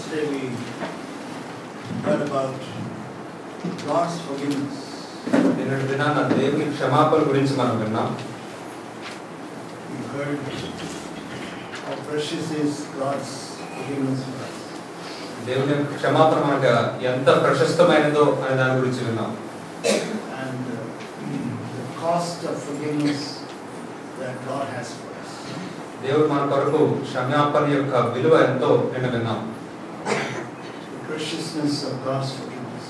Yesterday we heard about God's forgiveness. నిన్నటి దినాన దేవుని క్షమాపణ గురించి మనం విన్నాం. We heard how precious is God's forgiveness for us. దేవుని క్షమాపణ మనకు ఎంత ప్రశస్తమైనదో అనే దాని గురించి విన్నాం. And the cost of forgiveness that God has for us. దేవుడు మన కొరకు క్షమాపణ యొక్క విలువ ఎంతో నిన్న విన్నాం. The preciousness of God's forgiveness.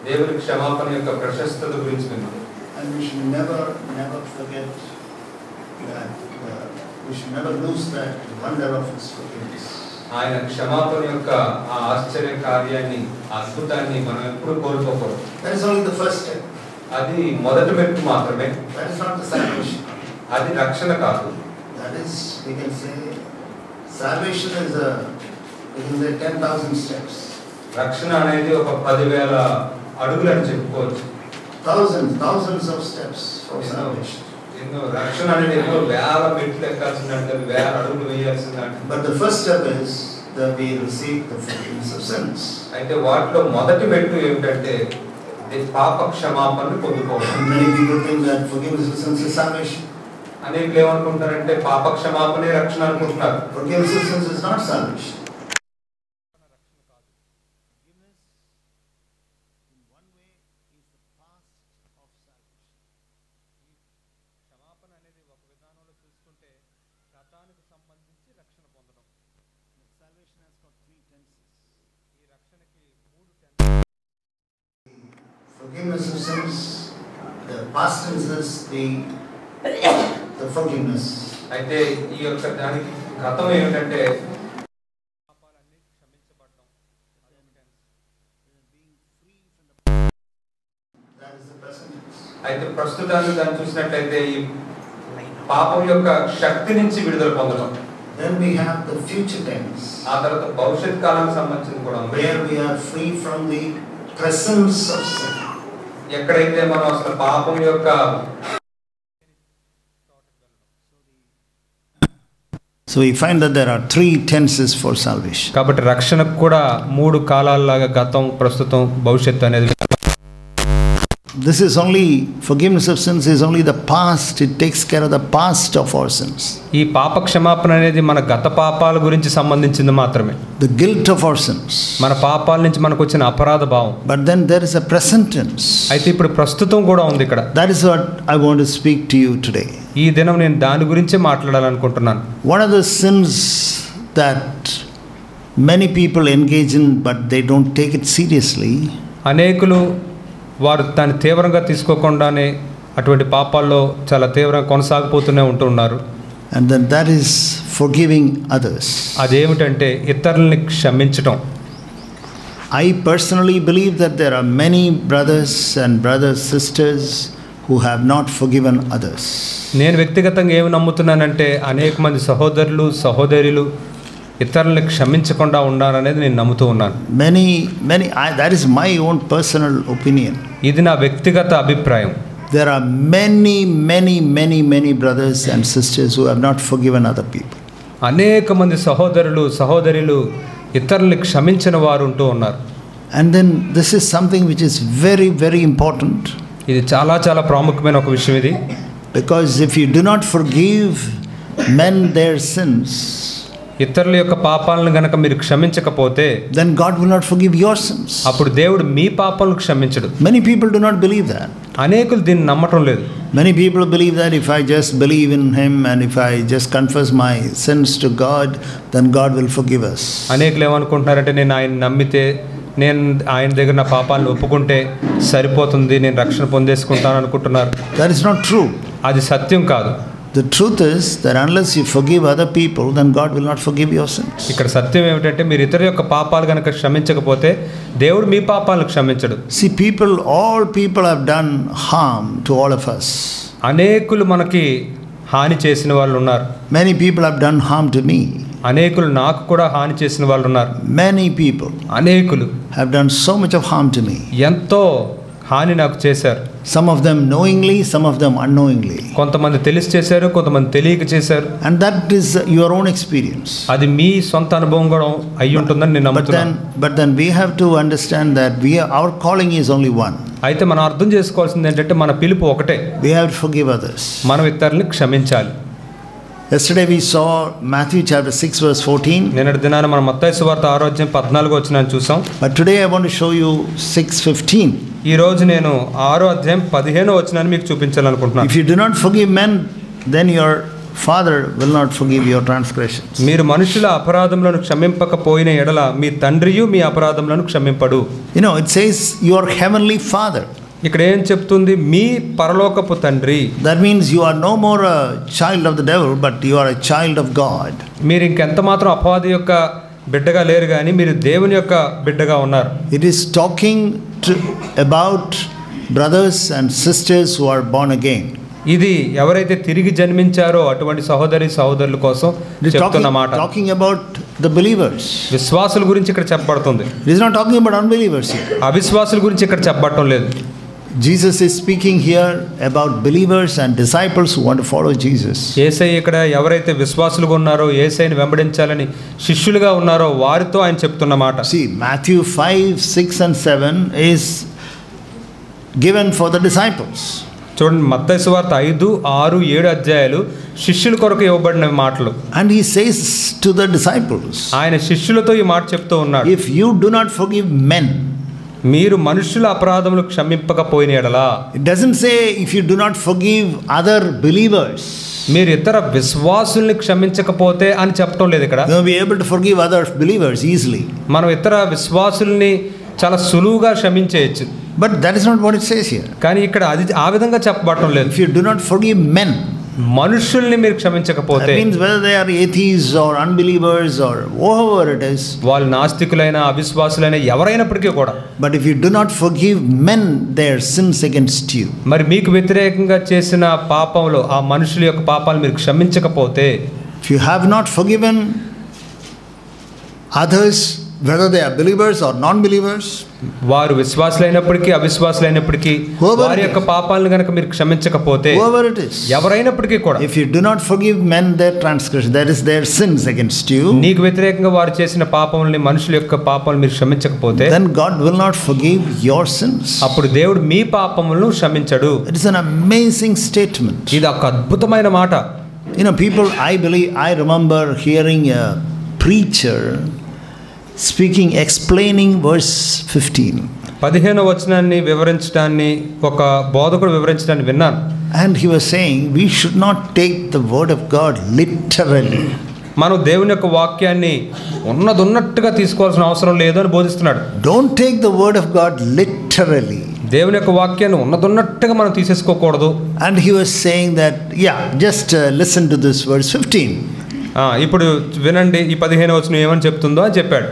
దేవుని క్షమాపణ యొక్క ప్రశస్తత గురించి విన్నాం. And we should never forget that we should never lose that wonder of His forgiveness. ఆయన క్షమాపణ యొక్క ఆ ఆశ్చర్య కార్యాన్ని, అద్భుతాన్ని మనం ఎప్పుడు కోల్పోకూడదు. That is only the first step. అది మొదటి మెట్టు మాత్రమే. That is not the salvation. అది రక్షణ కాదు. That is, we can say, salvation is we can say 10,000 steps. రక్షణ అనేది ఒక 10,000 అడుగులు అని చెప్పుకోవచ్చు. Thousands of steps for salvation. రక్షణ అనేది ఎన్నో వేల మెట్లు ఎక్కాల్సిందంటే, వేల అడుగులు వేయాల్సిందంటే. But the first step is that we receive the forgiveness of sins. అయితే వాటిలో మొదటి మెట్టు ఏమిటంటే పాప క్షమాపణను పొందుకోవడం. Many people think that forgiveness of sins is salvation. అనేకులు ఏమనుకుంటారంటే పాప క్షమాపణే రక్షణ అనుకుంటున్నారు. Forgiveness of sins is not salvation. Forgiveness of sins, the past tense is the forgiveness. అయితే ఈ యొక్క దానికి గతం ఏమిటంటే పాపాలన్నీ క్షమించబడడం. That is the present tense. అయితే ప్రస్తుతాన్ని దాన్ని చూసినట్లయితే ఈ పాపం యొక్క శక్తి నుంచి విడుదల పొందడం. Then we have the future tense. ఆ తర్వాత భవిష్యత్ కాలానికి సంబంధించింది కూడా ఉంది. Where we are free from the presence of sin. ఎక్కడైతే మనం అసలు పాపం యొక్క So we find that there are 3 tenses for salvation. కాబట్టి రక్షణకు కూడా 3 కాలాల్లాగా గతం, ప్రస్తుతం, భవిష్యత్తు అనేది. This is only, forgiveness of sins is only the past. It takes care of the past of our sins. ఈ పాప క్షమాపణ అనేది మన గత పాపాల గురించి సంబంధించింది మాత్రమే. The guilt of our sins. మన పాపాల నుంచి మనకు వచ్చిన అపరాధ భావం. But then there is a present tense. అయితే ఇప్పుడు ప్రస్తుతం కూడా ఉంది ఇక్కడ. That is what I want to speak to you today. ఈ దినం నేను దాని గురించే మాట్లాడాలనుకుంటున్నాను. One of the sins that many people engage in but they don't take it seriously. అనేకులు వారు దాన్ని తీవ్రంగా తీసుకోకుండానే అటువంటి పాపాల్లో చాలా తీవ్రంగా కొనసాగిపోతూనే ఉంటున్నారు. And then that is forgiving others. అదేమిటంటే ఇతరుల్ని క్షమించటం. I personally believe that there are many brothers sisters who have not forgiven others. నేను వ్యక్తిగతంగా ఏమి నమ్ముతున్నానంటే అనేక మంది సహోదరులు, సహోదరులు ఇతరులను క్షమించకుండా ఉండాలనేది నేను నమ్ముతూ ఉన్నాను. That is my own personal opinion. ఇది నా వ్యక్తిగత అభిప్రాయం. There are many brothers and sisters who have not forgiven other people. అనేక మంది సహోదరులు, సహోదరులు ఇతరులను క్షమించిన వారు ఉంటూ ఉన్నారు. And then this is something which is very important. ఇది చాలా చాలా ప్రాముఖ్యమైన ఒక విషయం ఇది. Because if you do not forgive men their sins, ఇతరుల యొక్క పాపాలను గనక మీరు క్షమించకపోతే then God will not forgive your sins. అప్పుడు దేవుడు మీ పాపాలను క్షమించడు. Many people do not believe that. అనేకులు దీన్ని నమ్మటం లేదు. Many people believe that if I just believe in Him and if I just confess my sins to God, then God will forgive us. అనేకులు ఏమనుకుంటున్నారంటే నేను ఆయన నమ్మితే, నేను ఆయన దగ్గర నా పాపాలను ఒప్పుకుంటే సరిపోతుంది, నేను రక్షణ పొందేసుకుంటాను అనుకుంటున్నారు. That is not true. అది సత్యం కాదు. The truth is that unless you forgive other people, then God will not forgive your sins. ఇక్కడ సత్యం ఏమిటంటే మీరు ఇతరుల యొక్క పాపాలు గనక క్షమించకపోతే దేవుడు మీ పాపాలను క్షమించడు. See, all people have done harm to all of us. అనేకులు మనకి హాని చేసిన వాళ్ళు ఉన్నారు. Many people have done harm to me. అనేకులు నాకు కూడా హాని చేసిన వాళ్ళు ఉన్నారు. Many people అనేకులు have done so much of harm to me. ఎంతో హాని నాకు చేశారు. Some of them knowingly, some of them unknowingly. కొంతమంది తెలిసి చేశారు, కొంతమంది తెలియక చేశారు. And that is your own experience. అది మీ సొంత అనుభవం కూడా అయి ఉంటుందని నేను నమ్ముతున్నాను. But then we have to understand that our calling is only one. అయితే మనం అర్థం చేసుకోవాల్సింది ఏంటంటే మన పిలుపు ఒకటే. We have to forgive others. మనం ఇతరులను క్షమించాలి. Yesterday we saw Matthew chapter 6 verse 14. నిన్నటి దినాన మనం మత్తయి సువార్త 6వ అధ్యాయం 14వ వచనాన్ని చూసాం. But today I want to show you 6:15. ఈ రోజు నేను 6వ అధ్యాయం 15వ వచనాన్ని మీకు చూపించాలనుకుంటున్నాను. If you do not forgive men, then your Father will not forgive your transgressions. మీరు మనుషుల అపరాధములను క్షమింపకపోయిన ఎడల మీ తండ్రియు మీ అపరాధములను క్షమింపడు. You know, it says your heavenly Father. ఇక్కడ ఏం చెప్తుంది? మీ పరలోకపు తండ్రి. That means you are no more a child of the devil, but you are a child of God. మీరు ఇంకెంత మాత్రం అపవాది యొక్క బిడ్డగా లేరు కానీ మీరు దేవుని యొక్క బిడ్డగా ఉన్నారు. It is talking about brothers and sisters who are born again. ఇది ఎవరైతే తిరిగి జన్మించారో అటువంటి సహోదరి సహోదరుల కోసం చెప్తున్న మాట. Talking about the believers. విశ్వాసుల గురించి ఇక్కడ చెప్పబడుతుంది. It is not talking about unbelievers here. అవిశ్వాసుల గురించి ఇక్కడ చెప్పబడటం లేదు. Jesus is speaking here about believers and disciples who want to follow Jesus. యేసయ్య ఇక్కడ ఎవరైతే విశ్వాసులుగా ఉన్నారో యేసయ్యని వెంబడించాలని శిష్యులుగా ఉన్నారో వారితో ఆయన చెప్తున్న మాట. See, Matthew 5, 6 and 7 is given for the disciples. చూడండి, మత్తయి సువార్త 5, 6, 7 అధ్యాయాలు శిష్యుల కొరకు ఇవ్వబడిన మాటలు. And he says to the disciples, ఆయన శిష్యులతో ఈ మాట చెప్తూ ఉన్నాడు. if you do not forgive men, మీరు మనుషుల అపరాధములు క్షమింపకపోయిన ఎడలా. it doesn't say if you do not forgive other believers. మీరు ఇతర విశ్వాసుల్ని క్షమించకపోతే అని చెప్పడం లేదు ఇక్కడ. You will be able to forgive other believers easily. మనం ఇతర విశ్వాసుల్ని చాలా సులువుగా క్షమించేయచ్చు. But that is not what it says here. కానీ ఇక్కడ అది ఆ విధంగా చెప్పబడటం లేదు. If you do not forgive men, మనుషుల్ని మీరు క్షమించకపోతే, that means whether they are atheists or unbelievers or whoever it is, వాళ్ళు నాస్తికులైన అవిశ్వాసులైన ఎవరైనప్పటికీ కూడా. but if you do not forgive men their sins against you, మరి మీకు వ్యతిరేకంగా చేసిన పాపంలో ఆ మనుషుల యొక్క పాపాలు మీరు క్షమించకపోతే, if you have not forgiven others, whether they are believers or non-believers, వారు విశ్వాసులైనప్పటికీ అవిశ్వాసులైనప్పటికీ వారి యొక్క పాపాలను కనుక మీరు క్షమించకపోతే, whoever it is, ఎవరైనప్పటికీ కూడా, if you do not forgive men their transgression, that is their sins against you, నీకు వ్యతిరేకంగా వారు చేసిన పాపములని మనుషుల యొక్క పాపాలను మీరు క్షమించకపోతే, then God will not forgive your sins. అప్పుడు దేవుడు మీ పాపములను క్షమించడు. It is an amazing statement. ఇది ఒక అద్భుతమైన మాట. You know, people, I remember hearing a preacher explaining verse 15. 15వ వచనాన్ని వివరించడాన్ని ఒక బోధకుడు వివరించడాన్ని విన్నాను. And he was saying we should not take the word of God literally. మనం దేవుని యొక్క వాక్యాన్ని ఉన్నట్టుగా తీసుకోవాల్సిన అవసరం లేదు అని బోధిస్తున్నాడు. Don't take the word of God literally. దేవుని యొక్క వాక్యాన్ని ఉన్నట్టుగా మనం తీసేసుకోకూడదు. And he was saying that, just listen to this verse 15. ఇప్పుడు వినండి, ఈ 15వ వచనం ఏమని చెప్తుందో అని చెప్పాడు.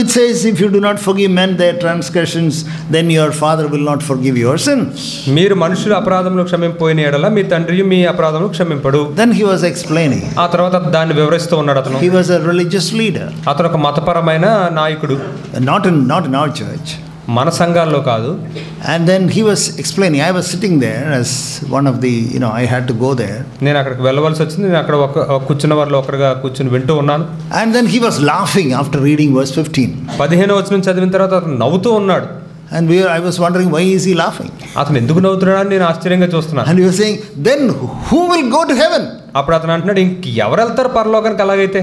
It says, if you do not forgive men their transgressions, then your Father will not forgive your sins. మీరు మనుషుల అపరాధములు క్షమింపపోయిన ఎడల మీ తండ్రియు మీ అపరాధములు క్షమింపడు. Then he was explaining. ఆ తర్వాత దాన్ని వివరిస్తూ ఉన్నాడు అతను. He was a religious leader. అతను ఒక మతపరమైన నాయకుడు. Not in our church. మన సంఘాల్లో కాదు. And then he was explaining. I was sitting there as one of the, I had to go there. నేను అక్కడికి వెళ్ళవలసి వచ్చింది. నేను అక్కడ కూర్చున్న వారిలో ఒకరిగా కూర్చుని వింటూ ఉన్నాను. And then he was laughing after reading verse 15. 15వ వచనం చదివిన తర్వాత అతను నవ్వుతూ ఉన్నాడు. And I was wondering, why is he laughing? అతను ఎందుకు నవ్వుతున్నాడని నేను ఆశ్చర్యంగా చూస్తున్నాను. And he was saying, then who will go to heaven? అప్పుడు అతను అంటున్నాడు, ఎవరు వెళ్తారు పరలోకానికి అలాగైతే?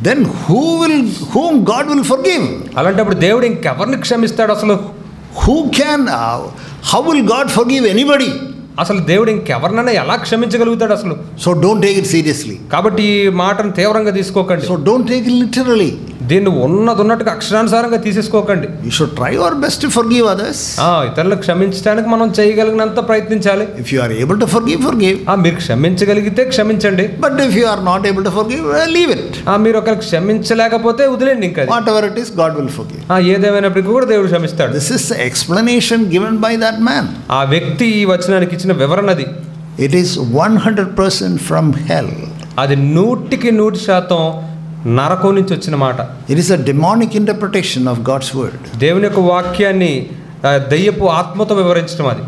Then whom God will forgive? అలాంటప్పుడు దేవుడు ఇంకెవరిని క్షమిస్తాడు అసలు? How will God forgive anybody? అసలు దేవుడు ఇంకెవరినైనా ఎలా క్షమించగలుగుతాడు అసలు? So don't take it seriously. కాబట్టి ఈ మాటను తీవ్రంగా తీసుకోకండి. So don't take it literally. దీన్ని ఉన్నట్టుగా అక్షరానుసారంగా తీసేసుకోకండి. You should try your best to forgive others. ఇతరులకు క్షమించడానికి మనం చేయగలిగినంత ప్రయత్నించాలి. If you are able to forgive. మీరు క్షమించగలిగితే క్షమించండి. But if you are not able to forgive, leave it. మీరు ఒకరికి క్షమించలేకపోతే వదిలేండి. ఇంకా whatever it is, God will forgive. ఏదేమైనప్పటికీ కూడా దేవుడు క్షమిస్తాడు. This is the explanation given by that man. ఆ వ్యక్తి ఈ వచనానికి ఇచ్చిన వివరణది. It is 100% from hell. అది 100% నరకం నుంచి వచ్చిన మాట. It is a demonic interpretation of God's word. దేవుని యొక్క వాక్యాన్ని దయ్యపు ఆత్మతో వివరించడం అది.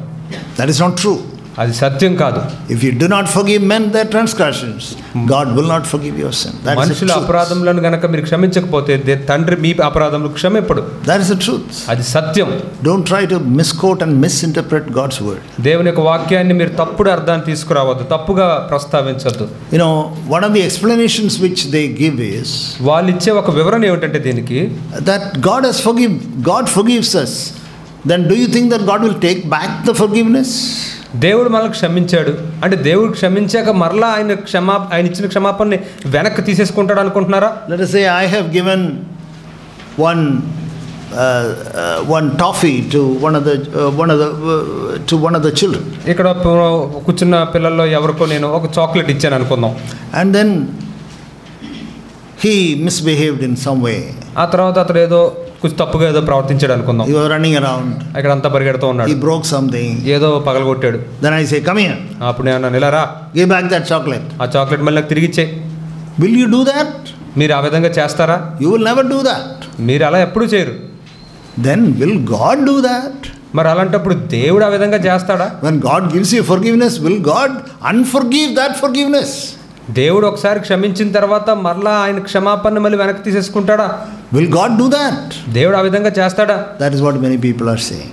That is not true. అది సత్యం కాదు. If you do not forgive men their transgressions, God will not forgive your sin. That is the మనుషుల truth. అపరాధములను గనక మీరు క్షమించకపోతే తండ్రి మీ అపరాధములు క్షమింపడు. That is the truth. అది సత్యం. Don't try to misquote and misinterpret God's word. దేవుని యొక్క వాక్యాన్ని మీరు తప్పుడు అర్థాన్ని తీసుకురావద్దు, తప్పుగా ప్రస్తావించొద్దు. You know, one of the explanations which they give is వాళ్ళు ఇచ్చే ఒక వివరణ ఏమిటంటే దీనికి, that God forgives us. Then do you think that God will take back the forgiveness? దేవుడు మనల్ని క్షమించాడు అంటే దేవుడు క్షమించాక మరలా ఆయన ఇచ్చిన క్షమాపణని వెనక్కి తీసేసుకుంటాడు అనుకుంటున్నారా? Let us say I have given one toffee to one of the children. ఇక్కడ కూర్చున్న పిల్లల్లో ఎవరికో నేను ఒక చాక్లెట్ ఇచ్చాను అనుకుందాం. And then he misbehaved in some way. ఆ తర్వాత అతడు ఏదో కొంచెం తప్పుగా ఏదో ప్రవర్తించాడు అనుకుందాం. He was running around. ఇక్కడ అంతా పరిగెడుతూ ఉన్నాడు. He broke something. ఏదో పగలగొట్టాడు. Then I say, come here. అప్పుడు నేను అన్నాను, ఇలా రా, give back that chocolate. ఆ చాక్లెట్ మళ్ళీ నాకు తిరిగి ఇచ్చే. Will you do that? మీరు ఆ విధంగా చేస్తారా? You will never do that. మీరు అలా ఎప్పుడు చేయరు. Then will God do that? మరి అలాంటప్పుడు దేవుడు ఆ విధంగా చేస్తాడా? When God gives you forgiveness, will God unforgive that forgiveness? దేవుడు ఒకసారి క్షమించిన తర్వాత మరలా ఆయన క్షమాపణ మళ్ళీ వెనక్కి తీసేసుకుంటాడా? Will God do that? దేవుడు ఆ విధంగా చేస్తాడా? That is what many people are saying.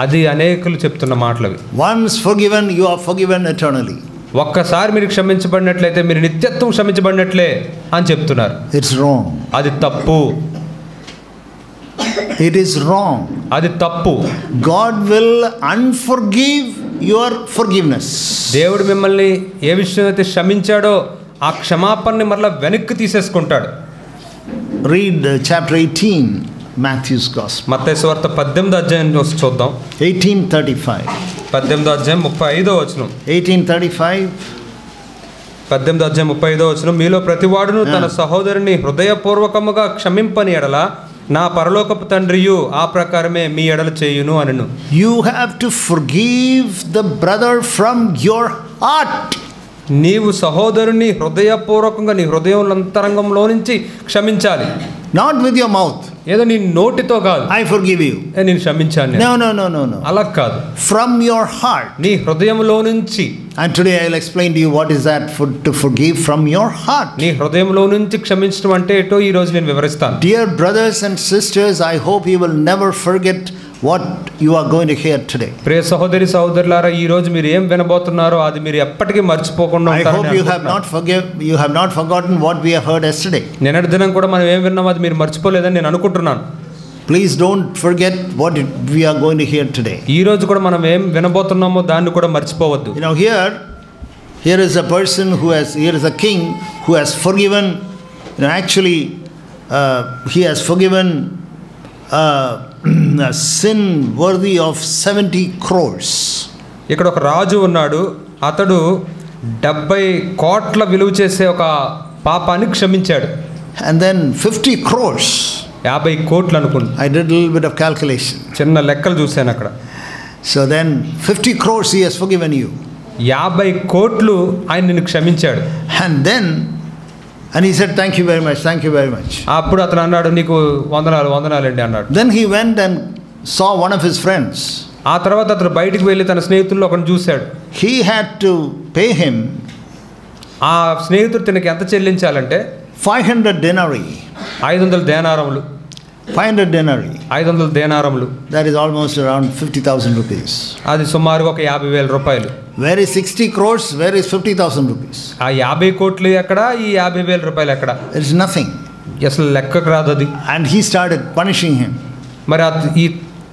అది అనేకులు చెప్తున్న మాటలవి. Once forgiven, you are forgiven eternally. ఒక్కసారి మీరు క్షమించబడినట్లయితే మీరు నిత్యత్వం క్షమించబడినట్లే అని చెప్తున్నారు. It's wrong. అది తప్పు. It is wrong. అది తప్పు. God will unforgive your forgiveness. దేవుడు మిమ్మల్ని ఏ విషయం అయితే క్షమించాడో ఆ క్షమాపణని మరలా వెనక్కి తీసేసుకుంటాడు. Read chapter 18, Matthew's Gospel. మత్తయి సువార్త 18వ అధ్యాయం చూద్దాం. 18:35. 18వ అధ్యాయం 35వ వచనం. 18:35. 18వ అధ్యాయం 35వ వచనం. మీలో ప్రతివాడును తన సహోదరుని హృదయపూర్వకముగా క్షమింపని ఎడల నా పరలోకపు తండ్రియు ఆ ప్రకారమే మీ ఎడల చేయును అనెను. You have to forgive the brother from your heart. నీవు సహోదరుని హృదయపూర్వకంగా నీ హృదయం అంతరంగంలో నుంచి క్షమించాలి. Not with your mouth. ఏదో నీ నోటితో కాదు, I forgive you. నేను క్షమించాను. No. అలా కాదు. From your heart. నీ హృదయంలో నుంచి. And today I will explain to you what is that to forgive from your heart. నీ హృదయంలో నుంచి క్షమించడం అంటే ఏంటో ఈ రోజు నేను వివరిస్తాను. Dear brothers and sisters, I hope you will never forget what you are going to hear today. ప్రియ సహోదరి సహోదరులారా, ఈ రోజు మీరు ఏం వినబోతున్నారో అది మీరు ఎప్పటికీ మర్చిపోకుండా ఉంటారని I hope you have not forgotten what we have heard yesterday. నిన్నటి దినం కూడా మనం ఏం విన్నామో అది మీరు మర్చిపోలేదని నేను అనుకుంటున్నాను. Please don't forget what we are going to hear today. ఈ రోజు కూడా మనం ఏం వినబోతున్నామో దాన్ని కూడా మర్చిపోవద్దు. You know, here is a person here is a king who has forgiven, actually he has forgiven a sin worthy of 70 crores. ఇక్కడ ఒక రాజు ఉన్నాడు, అతడు 70 కోట్ల విలువ చేసే ఒక పాపాన్ని క్షమించాడు. And then 50 crores. 50 కోట్లు అనుకుంటా. I did a little bit of calculation. చిన్న లెక్కలు చూశాను అక్కడ. So then 50 crores he has forgiven you. 50 కోట్లు ఆయన నిన్ను క్షమించాడు. And he said, thank you very much. అప్పుడు అతను అన్నాడు, నీకు వందనాలండి అన్నాడు. Then he went and saw one of his friends. ఆ తర్వాత అతను బయటికి వెళ్ళి తన స్నేహితుల్లో ఒకరిని చూశాడు. He had to pay him. ఆ స్నేహితుడు తనకి ఎంత చెల్లించాలంటే 500 denarii. 500 దేనారములు. 500 denarii. 500 దేనారములు. That is almost around 50,000 rupees. అది సుమారుగా ఒక 50,000 రూపాయలు. Where is 60 crores? Where is 50,000 rupees? ఆ 50 కోట్లు ఎక్కడ, ఈ 50,000 రూపాయలు ఎక్కడ? It is nothing. అసలు లెక్కకు రాదు అది. And he started punishing him. మరి ఈ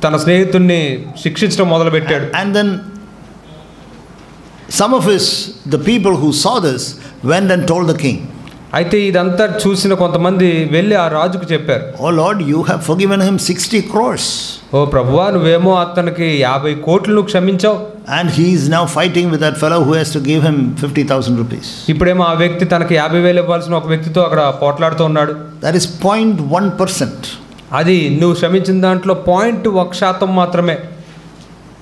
తన స్నేహితుడిని శిక్షించడం మొదలుపెట్టాడు. And then some of the people who saw this went and told the king. అయితే ఇదంతా చూసిన కొంతమంది వెళ్ళి ఆ రాజుకు చెప్పారు. Oh Lord, you have forgiven him 60 crores. ఓ ప్రభువా, నువ్వేమో అతనికి 50 కోట్లు క్షమించావు. And he is now fighting with that fellow who has to give him 50,000 rupees. ఇప్పుడేమో ఆ వ్యక్తి తనకి 50,000 ఇవ్వాల్సిన ఒక వ్యక్తితో అక్కడ పోట్లాడుతూ ఉన్నాడు. That is 0.1%. అది నువ్వు క్షమించిన దాంట్లో 0.1% మాత్రమే.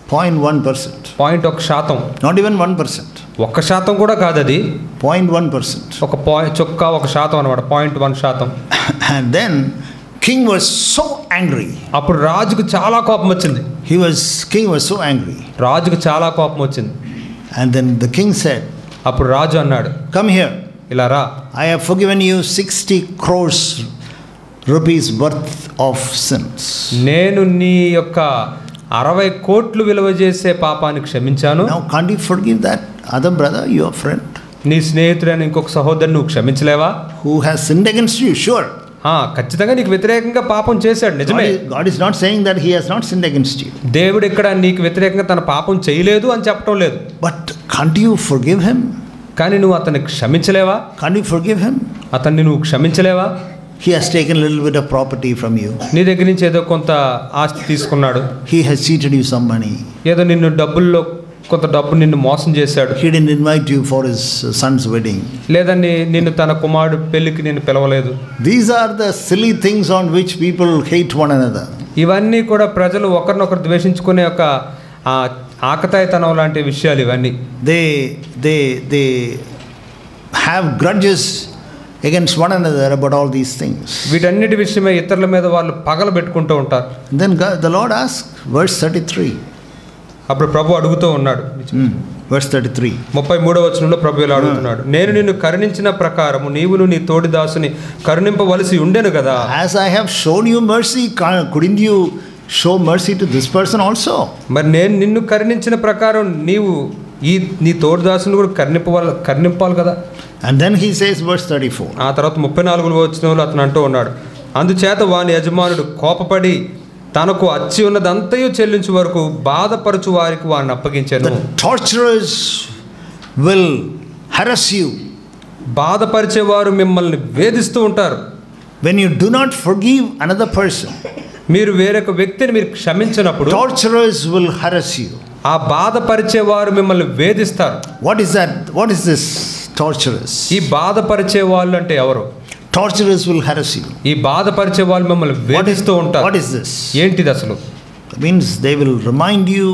0.1%. 0.1%. Not even 1%. 1% కూడా కాదు అది. 0.1%. ఒక 1% అన్నమాట. 0.1%. And then king was so angry. అప్పుడు రాజుకు చాలా కోపం వచ్చింది. King was so angry. రాజుకు చాలా కోపం వచ్చింది. And then the king said, అప్పుడు రాజు అన్నాడు, come here. ఇలా రా. I have forgiven you 60 crores rupees worth of sins. నేను నీ యొక్క 60 కోట్లు విలువ చేసే పాపాన్ని క్షమించాను. Now can't you forgive that other brother, your friend? నీ స్నేహితుడైన ఇంకొక సహోదరుని నువ్వు క్షమించలేవా? Who has sinned against you? Sure. ఖచ్చితంగా నీకు వ్యతిరేకంగా పాపం చేశాడు, నిజమే. God is not saying that he has not sinned against you. దేవుడు ఇక్కడ నీకు వ్యతిరేకంగా తన పాపం చేయలేదు అని చెప్పడం లేదు. But can't you forgive him? కానీ నువ్వు అతన్ని క్షమించలేవా? Can't you forgive him? అతన్ని నువ్వు క్షమించలేవా? He has taken a little bit of property from you. నీ దగ్గర నుంచి ఏదో కొంత ఆస్తి తీసుకున్నాడు. He has cheated you some money. ఏదో నిన్ను డబ్బుల్లో కొంత డబ్బు నిన్ను మోసం చేశాడు. He didn't invite you for his son's wedding. లేదా నిన్ను తన కుమారుడు పెళ్లికి నిన్ను పిలవలేదు. These are the silly things on which people hate one another. ఇవన్నీ కూడా ప్రజలు ఒకరినొకరు ద్వేషించుకునే ఒక ఆకతాయితనం లాంటి విషయాలు ఇవన్నీ. They have grudges against one another about all these things. వీటన్నిటి విషయమై ఇతరుల మీద వాళ్ళు పగలు పెట్టుకుంటూ ఉంటారు. Then the Lord asked, verse 33. అప్పుడు ప్రభు అడుగుతూ ఉన్నాడు. Verse 33. 33వ వచనంలో ప్రభు ఇలా అడుగుతున్నాడు, నేను నిన్ను కరుణించిన ప్రకారము నీవును నీ తోడి దాసుని కరుణింపవలసి ఉండెను కదా. As I have shown you mercy, couldn't you show mercy to this person also? మరి నేను నిన్ను కరుణించిన ప్రకారం నీవు నీ తోడి దాసుని కూడా కరుణింపాలి కదా. And then he says, verse 34. ఆ తర్వాత 34వ వచనంలో అతను అంటూ ఉన్నాడు, అందుచేత వాని యజమానుడు కోపపడి తనకు అచ్చి ఉన్నదంతయు చెల్లించు వరకు బాధపరచు వారికి వారిని అప్పగించాను. The torturers will harass you. బాధపరిచేవారు మిమ్మల్ని వేధిస్తూ ఉంటారు. When you do not forgive another person, మీరు వేరొక వ్యక్తిని మీరు క్షమించినప్పుడు torturers will harass you. ఆ బాధపరిచేవారు మిమ్మల్ని వేధిస్తారు. What is that? What is this torturers? ఈ బాధపరిచే వాళ్ళు అంటే ఎవరు? Torturers will harass you. ఈ బాధపరిచే వాళ్ళు మిమ్మల్ని వేధిస్తూ ఉంటారు. What is this? ఏంటిది అసలు? It means they will remind you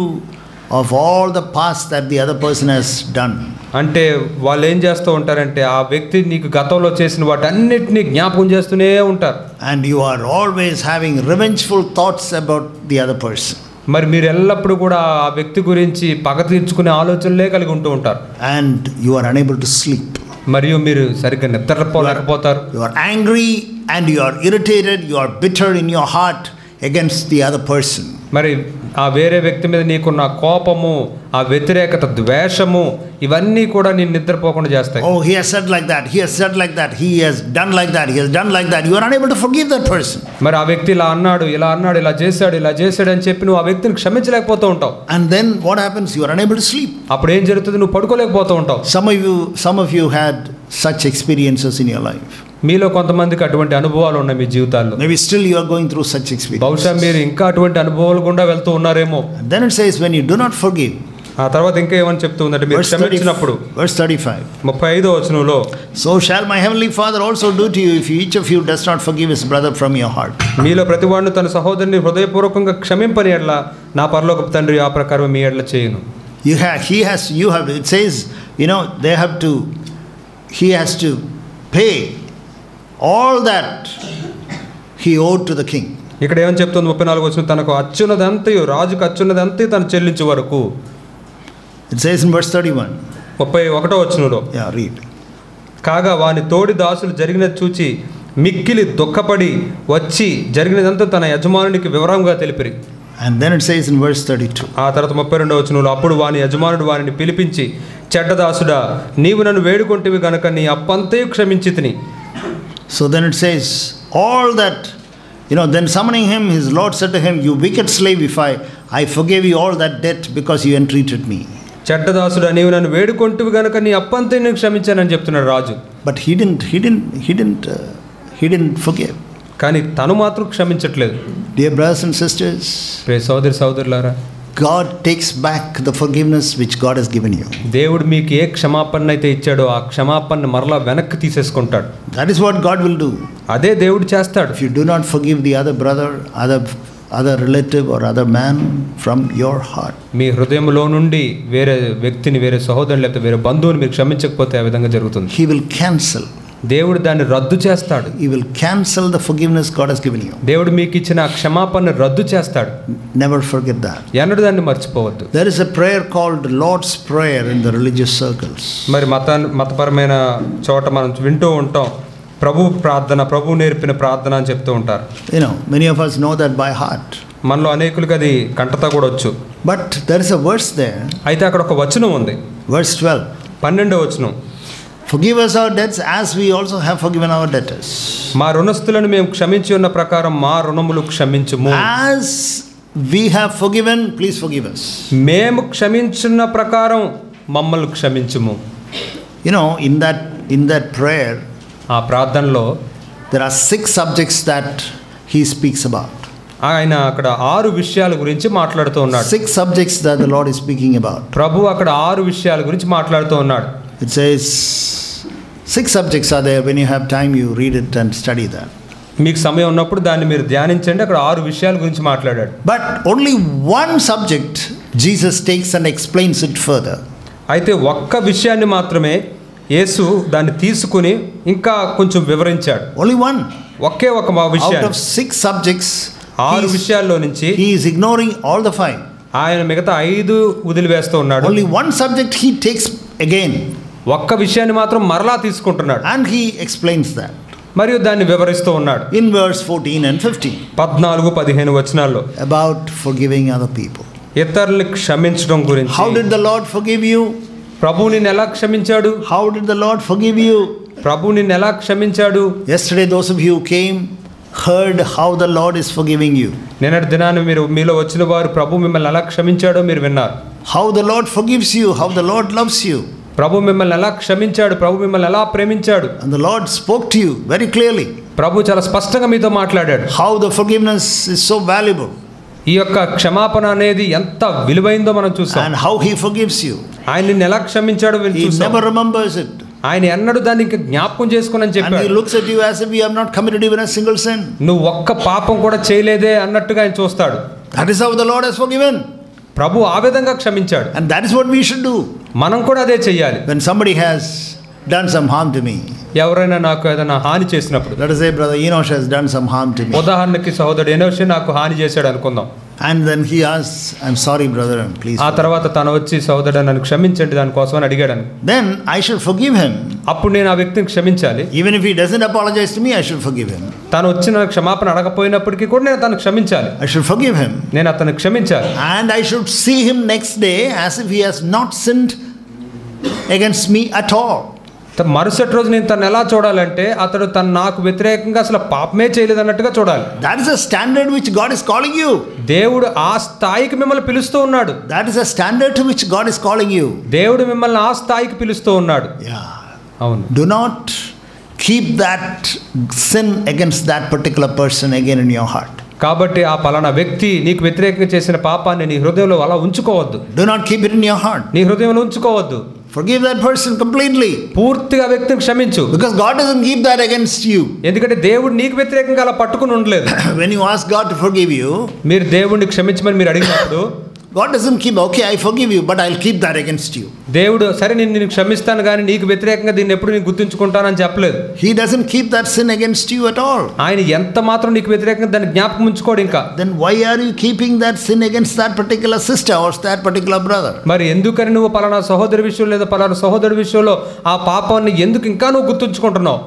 of all the past that the other person has done. అంటే వాళ్ళు ఏం చేస్తూ ఉంటారంటే ఆ వ్యక్తి నీకు గతంలో చేసిన వాటన్నిటిని జ్ఞాపకం చేస్తూనే ఉంటారు. And you are always having revengeful thoughts about the other person. మరి మీరు ఎల్లప్పుడూ కూడా ఆ వ్యక్తి గురించి పగ తీర్చుకునే ఆలోచనలే కలిగి ఉంటూ ఉంటారు. And you are unable to sleep. మరియు మీరు సరిగ్గా నిద్రపోలేకపోతారు. You are angry and you are irritated, you are bitter in your heart against the other person. మరి ఆ వేరే వ్యక్తి మీద నీకున్న కోపము, ఆ వ్యతిరేకత, ద్వేషము ఇవన్నీ కూడా నేను నిద్రపోకుండా చేస్తాయి. Oh, he has said like that, he has said like that, he has done like that, he has done like that. You are unable to forgive that person. మరి ఆ వ్యక్తి ఇలా అన్నాడు, ఇలా చేశాడు అని చెప్పి నువ్వు ఆ వ్యక్తిని క్షమించలేకపోతూ ఉంటావు. And then what happens? You are unable to sleep. అప్పుడు ఏం జరుగుతుంది? నువ్వు పడుకోలేకపోతూ ఉంటావు. Some of you had such experiences in your life. మీలో కొంతమందికి అటువంటి అనుభవాలు ఉన్నాయి మీ జీవితాల్లో. Maybe still you are going through such experiences. బహుశా మీరు ఇంకా అటువంటి అనుభవాలు గుండా వెళ్తూ ఉన్నారేమో. And then it says when you do not forgive. ఆ తర్వాత ఇంకా ఏమని చెప్తూ ఉందంటే మీరు క్షమించినప్పుడు. Verse 35. 35వ వచనంలో, So shall my heavenly Father also do to you if each of you does not forgive his brother from your heart. మీలో ప్రతివాడును తన సహోదరుని హృదయపూర్వకంగా క్షమింపని ఎడల నా పరలోకపు తండ్రి ఆ ప్రకారం మీ ఎడల చేయును. It says, he has to pay all that he owed to the king. ఇక్కడ ఏమని చెప్తుంది? 34వ వచనం, తనకు అచ్చున్నదంతయు రాజుకు అచ్చున్నదంతయు తను చెల్లించే వరకు. It says in verse 31. 31వ వచనంలో, read. కాగా వాని తోడి దాసులు జరిగినది చూచి మిక్కిలి దుఃఖపడి వచ్చి జరిగినదంతా తన యజమానునికి వివరంగా తెలిపిరి. And then it says in verse 32. ఆ తర్వాత 32వ వచనంలో, అప్పుడు వాని యజమానుడు వానిని పిలిపించి, చెడ్డదాసుడా, నీవు నన్ను వేడుకొంటివి గనుక నీ అప్పంతయు క్షమించితిని. So then it says all that, then summoning him, his Lord said to him, you wicked slave, if I forgave you all that debt because you entreated me. చెడ్డదాసుడా, నీవు నన్ను వేడుకొంటివి గనుక నీ అప్పంతయు నేను క్షమించానని చెప్తున్నాడు రాజు. But he didn't forgive. కానీ తను మాత్రం క్షమించట్లేదు. Dear brothers and sisters, ప్రియ సోదరులారా, God takes back the forgiveness which God has given you. దేవుడు మీకు ఏ క్షమాపణ అయితే ఇచ్చాడో ఆ క్షమాపణ మరలా వెనక్కి తీసేసుకుంటాడు. That is what God will do. అదే దేవుడు చేస్తాడు. If you do not forgive the other brother, other relative or other man from your heart, మీ హృదయంలో నుండి వేరే వ్యక్తిని, వేరే సహోదరుని లేకపోతే వేరే బంధువుని మీరు క్షమించకపోతే ఆ విధంగా జరుగుతుంది. he will cancel దేవుడు దాన్ని రద్దు చేస్తాడు. He will cancel the forgiveness God has given you. దేవుడు మీకు ఇచ్చిన క్షమాపణ రద్దు చేస్తాడు. Never forget that. ఎన్నడూ దాన్ని మర్చిపోవద్దు. There is a prayer called Lord's Prayer in the religious circles. మరి మతపరమైన చోట మనం వింటూ ఉంటాం, ప్రభు ప్రార్థన, ప్రభు నేర్పిన ప్రార్థన అని చెప్తూ ఉంటారు. You know, many of us know that by heart. మనలో అనేకులకు అది కంటతా కూడా వచ్చు. But there is a verse there. అయితే అక్కడ ఒక వచనం ఉంది. Verse 12. 12వ వచనం. Forgive us our debts as we also have forgiven our debtors. మా రుణస్థులను మేము క్షమించి ఉన్న ప్రకారం మా రుణములు క్షమించుము. As we have forgiven, please forgive us. మేము క్షమించున్న ప్రకారం మమ్మల్ని క్షమించుము. You know, in that prayer, ఆ ప్రార్థనలో there are 6 subjects that he speaks about. ఆయన అక్కడ 6 విషయాల గురించి మాట్లాడుతూ ఉన్నాడు. 6 subjects that the Lord is speaking about. ప్రభు అక్కడ 6 విషయాల గురించి మాట్లాడుతూ ఉన్నాడు. It says 6 subjects are there. When you have time, you read it and study that. మీకు సమయం ఉన్నప్పుడు దాన్ని మీరు ధ్యానించండి. అక్కడ 6 విషయాల గురించి మాట్లాడాడు. But only one subject Jesus takes and explains it further. అయితే ఒక్క విషయాన్ని మాత్రమే యేసు దాన్ని తీసుకుని ఇంకా కొంచెం వివరించాడు. Only one. ఒకే ఒక విషయం. Out of 6 subjects, 6 విషయాల్లో నుంచి he is ignoring all the 5. ఆయన మిగతా 5 వదిలివేస్తూ ఉన్నాడు. Only one subject he takes again. ఒక్క విషయాన్ని మాత్రం మరలా తీసుకుంటున్నాడు. And he explains that. మరియు దాన్ని వివరిస్తూ ఉన్నాడు. In verse 14 and 15. 14-15 వచనాల్లో about forgiving other people. ఇతరులను క్షమించడం గురించి. How did the Lord forgive you? ప్రభువు నిన్ను ఎలా క్షమించాడు? How did the Lord forgive you? ప్రభువు నిన్ను ఎలా క్షమించాడు? Yesterday those of you who came heard how the Lord is forgiving you. నిన్నటి దినాన మీలో వచ్చిన వారు ప్రభు మిమ్మల్ని ఎలా క్షమించాడో మీరు విన్నారు. How the Lord forgives you, how the Lord loves you. ప్రభు మిమ్మల్ని ఎలా క్షమించాడు, ప్రభు మిమ్మల్ని ఎలా ప్రేమించాడు. And the Lord spoke to you very clearly. ప్రభు చాలా స్పష్టంగా మీతో మాట్లాడాడు. How the forgiveness is so valuable. ఈ యొక్క క్షమాపణ అనేది ఎంత విలువైందో మనం చూసాం. And how he forgives you. ఆయన నిన్ను ఎలా క్షమించాడో He never remembers it. ఆయన ఎన్నడూ దాన్ని ఇంకా జ్ఞాపకం చేసుకోనని చెప్పాడు. And he looks at you as if you have not committed even a single sin. నువ్వు ఒక్క పాపం కూడా చేయలేదే అన్నట్టుగా ఆయన చూస్తాడు. That is how the Lord has forgiven. ప్రభు ఆ విధంగా క్షమించాడు. And that is what we should do. మనం కూడా అదే చెయ్యాలి. When somebody has done some harm to me, ఎవరైనా నాకు ఏదైనా హాని చేసినప్పుడు, let us say brother Enosh has done some harm to me. ఉదాహరణకి సహోదరుడు ఎనోష్ నాకు హాని చేశాడు అనుకుందాం. And then he asks, I'm sorry brother, and please. ఆ తర్వాత తను వచ్చి సహోదరుడు నన్ను క్షమించండి దానికోసం అని అడిగాడు. Then I should forgive him. అప్పుడు నేను ఆ వ్యక్తిని క్షమించాలి. Even if he doesn't apologize to me, I should forgive him. తను వచ్చి నాకు క్షమాపణ అడగపోయినప్పటికీ కూడా నేను తను క్షమించాలి. I should forgive him. నేను అతను క్షమించాలి. And I should see him next day as if he has not sinned against me at all. మరుసటి రోజు నేను తను ఎలా చూడాలంటే అతడు నాకు వ్యతిరేకంగా అసలు పాపమే చేయలేదు అన్నట్టుగా చూడాలి. That is a standard which God is calling you. దేవుడు ఆ స్థాయికి మిమ్మల్ని పిలుస్తూ ఉన్నాడు. That is a standard to which God is calling you. దేవుడు మిమ్మల్ని ఆ స్థాయికి పిలుస్తూ ఉన్నాడు. Yeah. అవును. Do not keep that sin against that particular person again in your heart. కాబట్టి ఆ పలానా వ్యక్తి నీకు వ్యతిరేకంగా చేసిన పాపాన్ని నీ హృదయంలో అలా ఉంచుకోవద్దు. Do not keep it in your heart. నీ హృదయంలో ఉంచుకోవద్దు. Forgive that person completely. పూర్తిగా వ్యక్తిని క్షమించు. Because God doesn't keep that against you. ఎందుకంటే దేవుడు నీకు వ్యతిరేకంగా అలా పట్టుకుని ఉండలేదు. When you ask God to forgive you, మీరు దేవుడిని క్షమించమని మీరు అడిగినప్పుడు God doesn't keep, okay, I forgive you, but I'll keep that against you. దేవుడు సరే నేను క్షమిస్తాను కానీ నీకు వ్యతిరేకంగా దీన్ని ఎప్పుడు నేను గుర్తుంచుకుంటానని చెప్పలేదు. He doesn't keep that sin against you at all. ఆయన ఎంత మాత్రం నీకు వ్యతిరేకంగా దాన్ని జ్ఞాపకం ఉంచుకోడు ఇంకా. Then why are you keeping that sin against that particular sister or that particular brother? మరి ఎందుకని నువ్వు పలానా సహోదరి విషయంలో లేదా పలానా సహోదరి విషయంలో ఆ పాపాన్ని ఎందుకు ఇంకా నువ్వు గుర్తుంచుకుంటున్నావు?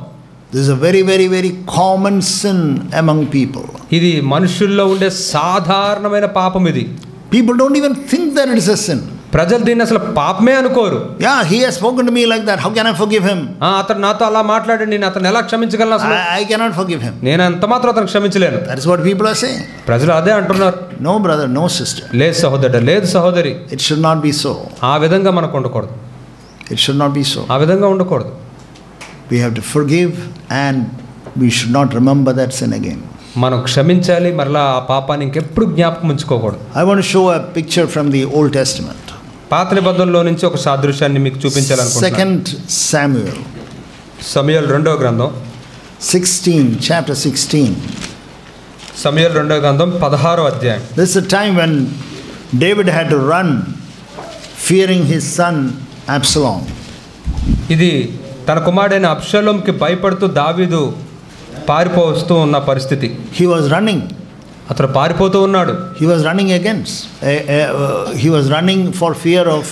This is a very, very, very common sin among people. ఇది మనుషుల్లో ఉండే సాధారణమైన పాపం ఇది. People don't even think that it is a sin. ప్రజలు దీన్ని అసలు పాపమే అనుకోరు. Yeah, he has spoken to me like that. How can I forgive him? అతను నాతో అలా మాట్లాడి నేను అతను ఎలా క్షమించగలను అసలు? I cannot forgive him. నేను అంత మాత్రం అతను క్షమించలేను. That is what people are saying. ప్రజలు అదే అంటున్నారు. No brother, no sister. లేదు సహోదరుడు, లేదు సహోదరి. It should not be so. ఆ విధంగా మనకు ఉండకూడదు. It should not be so. ఆ విధంగా ఉండకూడదు. We have to forgive and we should not remember that sin again. మనం క్షమించాలి, మరలా ఆ పాపాన్ని ఇంకెప్పుడు జ్ఞాపకం ఉంచుకోకూడదు. I want to show a picture from the Old Testament. పాత నిబంధనలో నుంచి ఒక సాదృశ్యాన్ని మీకు చూపించాలనుకుంటున్నాను. 2 Samuel. సమూయేలు 2వ గ్రంథం 16, chapter 16. సమూయేలు 2వ గ్రంథం 16వ అధ్యాయం. This is a time when David had to run fearing his son Absalom. ఇది తన కుమారుడైన అబ్షలోంకి భయపడుతూ దావీదు పారిపోతూ ఉన్న పరిస్థితి. He was running. అతను పారిపోతూ ఉన్నాడు. He was running against. He was running for fear of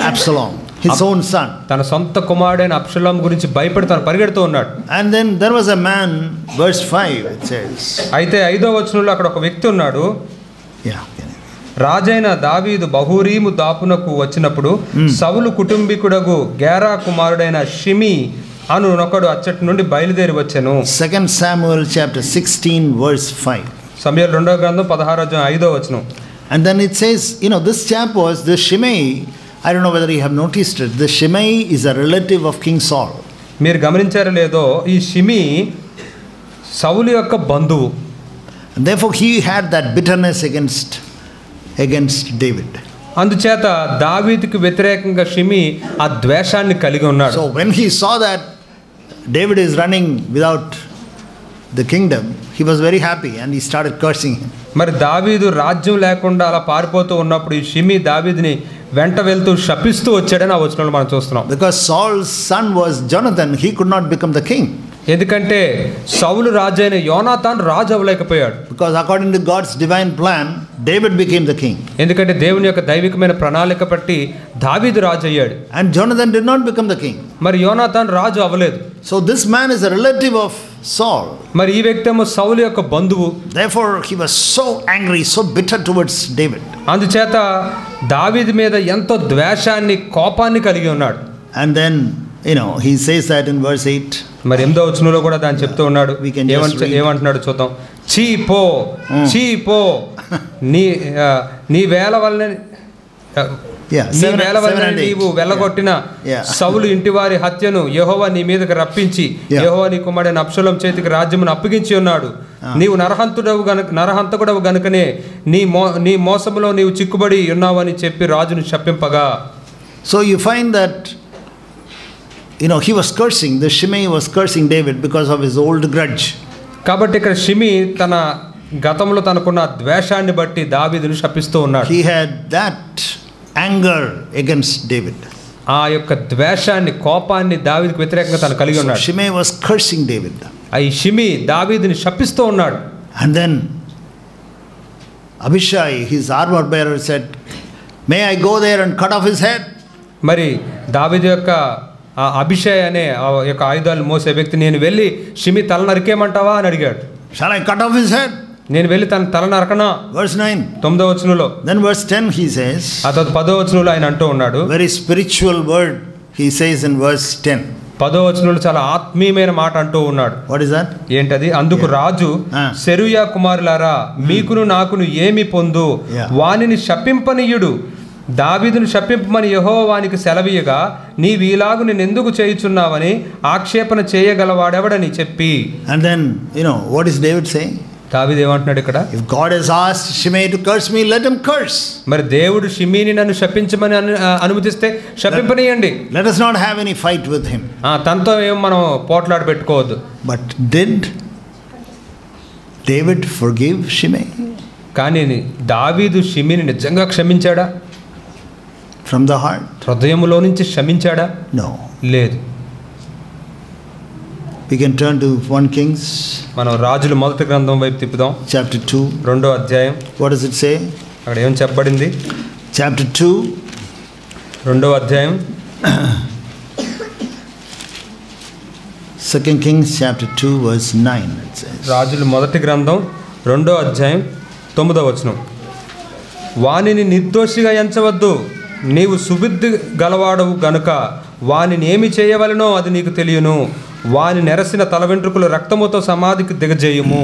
Absalom, his own son. తన సొంత కుమారుడైన అబ్షలోం గురించి భయపడి తను పరిగెడుతూ ఉన్నాడు. And then there was a man, verse 5 it says. అయితే 5వ వచనంలో అక్కడ ఒక వ్యక్తి ఉన్నాడు. Yeah. రాజైన దావీదు బహూరీము దాపునకు వచ్చినప్పుడు సౌలు కుటుంబీకుడగు గేరా కుమారుడైన షిమి అను ఒకడు అచ్చటి నుండి బయలుదేరి వచ్చెను. 2 Samuel chapter 16 verse 5. సమూయేలు 2వ గ్రంథం 16వ వచనం. And then it says, this chap was the Shimei. I don't know whether you have noticed it. The Shimei is a relative of King Saul. మీరు గమనించారో లేదో ఈ షిమి సౌలు యొక్క బంధువు. And therefore he had that bitterness against David. అందుచేత దావీదుకు వ్యతిరేకంగా షిమి ఆ ద్వేషాన్ని కలిగి ఉన్నాడు. So when he saw that David is running without the kingdom, he was very happy and he started cursing him. మరి దావీదు రాజ్యం లేకుండా అలా పారిపోతూ ఉన్నప్పుడు ఈ షిమి దావీదుని వెంట వెళ్తూ శపిస్తూ వచ్చాడని ఆ వచనంలో మనం చూస్తున్నాం. Because Saul's son was Jonathan, he could not become the king. ఎందుకంటే సౌలు రాజు అయిన యోనాతాన్ రాజు అవ్వలేకపోయాడు. Because according to God's divine plan, David became the king. ఎందుకంటే దేవుని యొక్క దైవికమైన ప్రణాళిక బట్టి దావీదు రాజు అయ్యాడు. And Jonathan did not become the king. మరి యోనాతాన్ రాజు అవ్వలేదు. So this man is a relative of Saul. మరి ఈ వ్యక్తి ఏమో సౌలు యొక్క బంధువు. Therefore he was so angry, so bitter towards David. అందుచేత దావీదు మీద ఎంతో ద్వేషాన్ని కోపాన్ని కలిగి ఉన్నాడు. And then he says that in verse 8. మరి 8వ వచనంలో కూడా దాన్ని చెప్తూ ఉన్నాడు. ఏమంటున్నాడు చూద్దాం. చీపో నీ వేల వలన నీవు వెళ్ళగొట్టిన సౌలు ఇంటివారి హత్యను యెహోవా నీ మీదకి రప్పించి యెహోవా నీ కుమారుడైన అబ్షలోము చేతికి రాజ్యమును అప్పగించి ఉన్నాడు. నీవు నరహంతకుడవు గనుకనే నీ మోసములో నీవు చిక్కుబడి ఉన్నావని చెప్పి రాజును శపింపగా. So you find that he was cursing. The Shimei was cursing David because of his old grudge. కాబట్టి ఇక్కడ షిమి తన గతంలో తనకున్న ద్వేషాన్ని బట్టి దావీదును శపిస్తూ ఉన్నాడు. He had that anger against David. ఆ యొక్క ద్వేషాన్ని కోపాన్ని దావీదుకు వ్యతిరేకంగా తను కలిగి ఉన్నాడు. Shimei was cursing David. ఈ షిమి దావీదుని శపిస్తూ ఉన్నాడు. And then Abishai, his armor bearer, said, "May I go there and cut off his head?" మరి దావీదు యొక్క అభిషేక్ అనే యొక్క ఆయుధాలు మోసే వ్యక్తి నేను వెళ్ళి షిమి తల నరికేయమంటావా అని అడిగాడు. Shall I cut off his head? నేను వెళ్ళి తన తల నరకనా? Verse 9. 9వ వచనంలో. Then verse 10 he says. ఆ తర్వాత 10వ వచనంలో ఆయన అంటూ ఉన్నాడు. Very spiritual word he says in verse 10. 10వ వచనంలో చాలా ఆత్మీయమైన మాట అంటూ ఉన్నాడు. What is that? ఏంటది? అందుకు రాజు సెరూయా కుమారులారా మీకును నాకును ఏమి పొందు వానిని శపింపనీయుడు దావీదును శపింపమని యెహోవా వానికి సెలవీయగా నీవు ఇలాగు నేనెందుకు చేయుచున్నావని ఆక్షేపణ చేయగలవాడెవడని చెప్పి. And then what is David saying? దావీదు ఏమంటున్నాడు ఇక్కడ? If God has asked Shimei to curse me, let him curse. మరి దేవుడు షిమీని నన్ను శపించమని అనుమతిస్తే శపింపనీయండి. Let us not have any fight with him. తనతో ఏం మనం పోట్లాడ పెట్టుకోవద్దు. But did David forgive Shimei? కానీ దావీదు షిమీని నిజంగా క్షమించాడా? From the heart? హృదయములో నుంచి క్షమించాడా? No. లేదు. We can turn to 1 Kings. మనం రాజుల మొదటి గ్రంథం వైపు తిప్పుదాం. Chapter 2. 2వ అధ్యాయం. What does it say? అక్కడ ఏం చెప్పబడింది? Chapter 2. 2వ అధ్యాయం. 2 Kings chapter 2 verse 9 it says. రాజుల మొదటి గ్రంథం 2వ అధ్యాయం 9వ వచనం. వానిని నిర్దోషిగా ఎంచవద్దు, నీవు సుబుద్ధి గలవాడవు గనుక వానిని ఏమి చేయవలనో అది నీకు తెలియను. వాని నెరసిన తల వెంట్రుకలు రక్తముతో సమాధికి దిగజేయుము.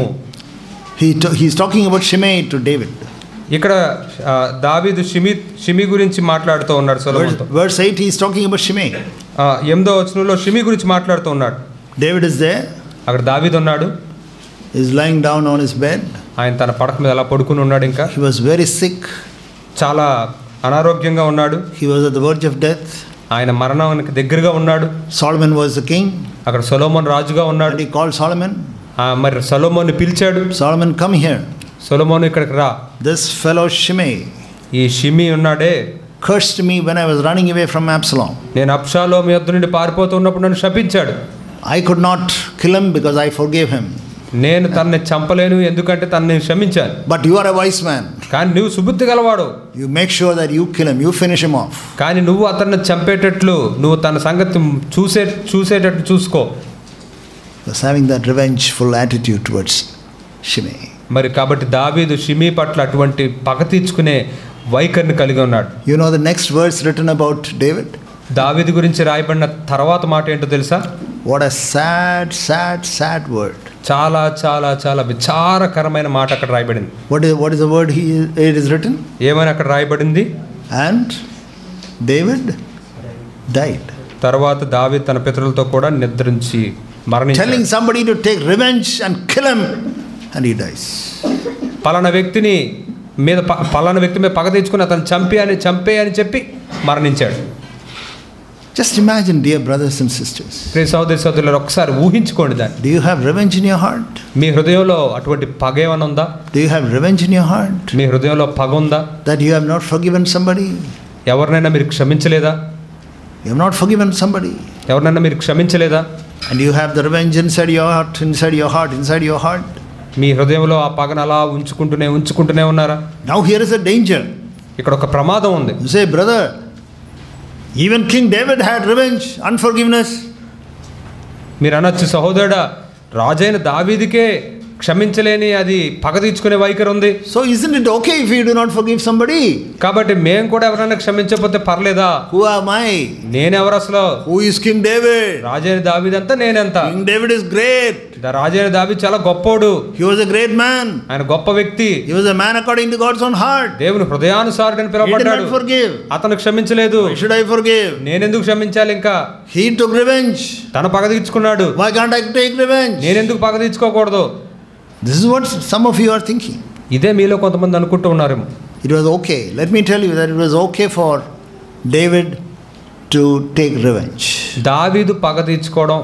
He's talking about Shimei to David. ఇక్కడ దావీదు షిమి గురించి మాట్లాడుతూ ఉన్నాడు సొలొమోనుతో. Verse 8 he's talking about Shimei. 8వ వచనంలో షిమి గురించి మాట్లాడుతూ ఉన్నాడు. David is there. అక్కడ దావీదు ఉన్నాడు. He's lying down on his bed. ఆయన తన పడక మీద అలా పడుకుని ఉన్నాడు. ఇంకా he was very sick. చాలా అనారోగ్యంగా ఉన్నాడు. He was at the verge of death. ఆయన మరణానికి దగ్గరగా ఉన్నాడు. Solomon was the king. అక్కడ సొలొమోను రాజుగా ఉన్నాడు. And he called Solomon. మరి సొలొమోను పిలిచాడు. Solomon, come here. సొలొమోను ఇక్కడికి రా. This fellow Shimei. ఈ షిమి ఉన్నాడే. cursed me when I was running away from Absalom. నేను అబ్షాలోము యొద్ద నుండి పారిపోతున్నప్పుడు నన్ను శపించాడు. I could not kill him because I forgave him. నేను తనని చంపలేను ఎందుకంటే తనని క్షమించాను. But you are a wise man. కానీ నువ్వు సుబుద్ధి గలవాడు. You make sure that you kill him, you finish him off. కానీ నువ్వు అతన్ని చంపేటట్లు నువ్వు తన సంగతి చూసేటట్లు చూసుకో. Was having that revengeful attitude towards Shimei. మరి కాబట్టి దావీదు షిమీ పట్ల అటువంటి పగ తీర్చుకునే వైఖరిని కలిగి ఉన్నాడు. You know the next verse written about David? దావీదు గురించి రాయబడిన తర్వాత మాట ఏంటో తెలుసా? What a sad word. చాలా చాలా చాలా విచారకరమైన మాట అక్కడ రాయబడింది. What is the word it is written? ఏమని అక్కడ రాయబడింది? And David died. తర్వాత దావీదు తన పితరులతో కూడా నిద్రించి మరణించాడు. Telling somebody to take revenge and kill him, and he dies. పలానా వ్యక్తి మీద పగ తెచ్చుకుని అతను చంపే అని చెప్పి మరణించాడు. Just imagine, dear brothers and sisters. ప్రియ సహోదరి సహోదరులారా, ఒకసారి ఊహించుకోండి దాన్ని. Do you have revenge in your heart? మీ హృదయంలో అటువంటి పగ ఏమైనా ఉందా? Do you have revenge in your heart? మీ హృదయంలో పగ ఉందా? That you have not forgiven somebody? ఎవరినైనా మీరు క్షమించలేదా? You have not forgiven somebody. ఎవరినైనా మీరు క్షమించలేదా? And you have the revenge inside your heart. మీ హృదయంలో ఆ పగను అలా ఉంచుకుంటూనే ఉన్నారా? Now here is a danger. ఇక్కడ ఒక ప్రమాదం ఉంది. You say, brother, even King David had revenge, unforgiveness. మీరు అనొచ్చు, సహోదరుడా, రాజైన దావీదుకే క్షమించలేని అది పగ తీర్చుకునే వైఖరి ఉంది. So isn't it okay if you do not forgive somebody? కాబట్టి మేము కూడా ఎవరైనా క్షమించకపోతే పర్లేదా? Who am I? నేనెవరు అసలు? Who is King David? రాజైన దావీదు అంతా నేనెంత? King David is great. రాజైన దావీదు చాలా గొప్పోడు. He was a great man. ఆయన గొప్ప వ్యక్తి. He was a man according to God's own heart. దేవుని హృదయానుసారుడని పిలువబడ్డాడు. He did not forgive. అతను క్షమించలేదు. Why should I forgive? నేనెందుకు క్షమించాలి? ఇంకా He took revenge. తన పగ తీర్చుకున్నాడు. Why can't I take revenge? నేనెందుకు పగ తీర్చుకోకూడదు? This is what some of you are thinking. ఇదే మీలో కొంతమంది అనుకుంటూ ఉన్నారేమో. It was okay. Let me tell you that it was okay for David to take revenge. దావీదు పగ తీర్చుకోవడం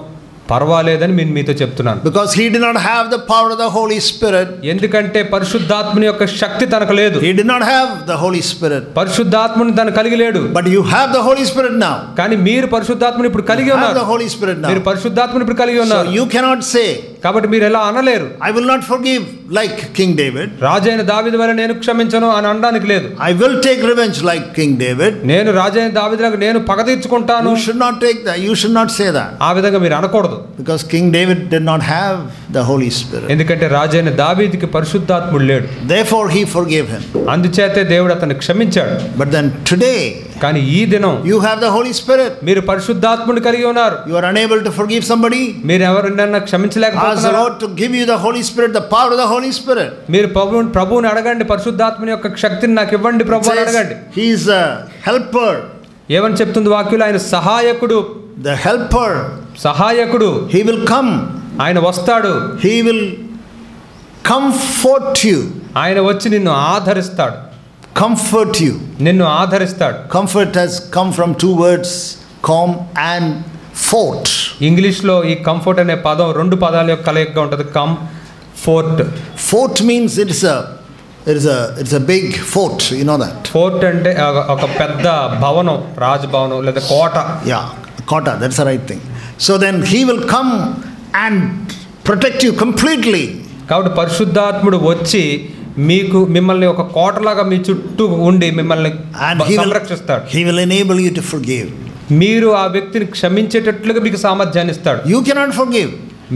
పర్వాలేదని నేను మీతో చెప్తున్నాను. Because he did not have the power of the Holy Spirit. ఎందుకంటే పరిశుద్ధాత్మని యొక్క శక్తి తనకు లేదు. He did not have the Holy Spirit. పరిశుద్ధాత్మని తను కలిగి లేడు. But you have the Holy Spirit now. కానీ మీరు పరిశుద్ధాత్మని ఇప్పుడు కలిగి ఉన్నారు. You have the Holy Spirit now. మీరు పరిశుద్ధాత్మని ఇప్పుడు కలిగి ఉన్నారు. So you cannot say, కాబట్టి మీరు ఎలా అనలేరు, I will not forgive like King David. రాజైన దావీదు వలె నేను క్షమించను అని అనడానికి లేదు. I will take revenge like King David. నేను రాజైన దావీదులాగా నేను పగ తీర్చుకుంటాను. You should not take that. You should not say that. ఆ విధంగా మీరు అనకూడదు. Because King David did not have the Holy Spirit. ఎందుకంటే రాజైన దావీదుకి పరిశుద్ధాత్ముడు లేడు. Therefore he forgave him. అందుచేతే దేవుడు అతన్ని క్షమించాడు. But then today, కానీ ఈ దినం you have the Holy Spirit. మీరు పరిశుద్ధాత్ముని కలిగి ఉన్నారు. You are unable to forgive somebody. మీరు ఎవరినైనా క్షమించలేకపోతున్నారు. Ask the Lord to give you the Holy Spirit, the power of the Holy Spirit. మీరు ప్రభువుని అడగండి, పరిశుద్ధాత్మని యొక్క శక్తిని నాకు ఇవ్వండి ప్రభు అని అడగండి. He is a helper. ఏమని చెప్తుంది వాక్యంలో? ఆయన సహాయకుడు. The helper. సహాయకుడు. He will come. ఆయన వస్తాడు. He will comfort you. ఆయన వచ్చి నిన్ను ఆదరిస్తాడు. Comfort you. నిన్ను ఆదరిస్తాడు. Comfort has come from two words, com and fort. ఇంగ్లీష్లో ఈ కంఫర్ట్ అనే పదం రెండు పదాల యొక్క కలయికగా ఉంటుంది. Fort. Fort means it's a big fort, you know that. Fort అంటే ఒక పెద్ద భవనం, రాజభవనం లేదా కోట. Yeah, kota, that's the right thing. So then he will come and protect you completely. కాబట్టి పరిశుద్ధాత్ముడు వచ్చి మిమ్మల్ని ఒక కోటలాగా మీ చుట్టూ ఉండి మిమ్మల్ని సంరక్షిస్తాడు. He will enable you to forgive. మీరు ఆ వ్యక్తిని క్షమించేటట్లుగా మీకు సామర్థ్యాన్ని ఇస్తాడు. You cannot forgive.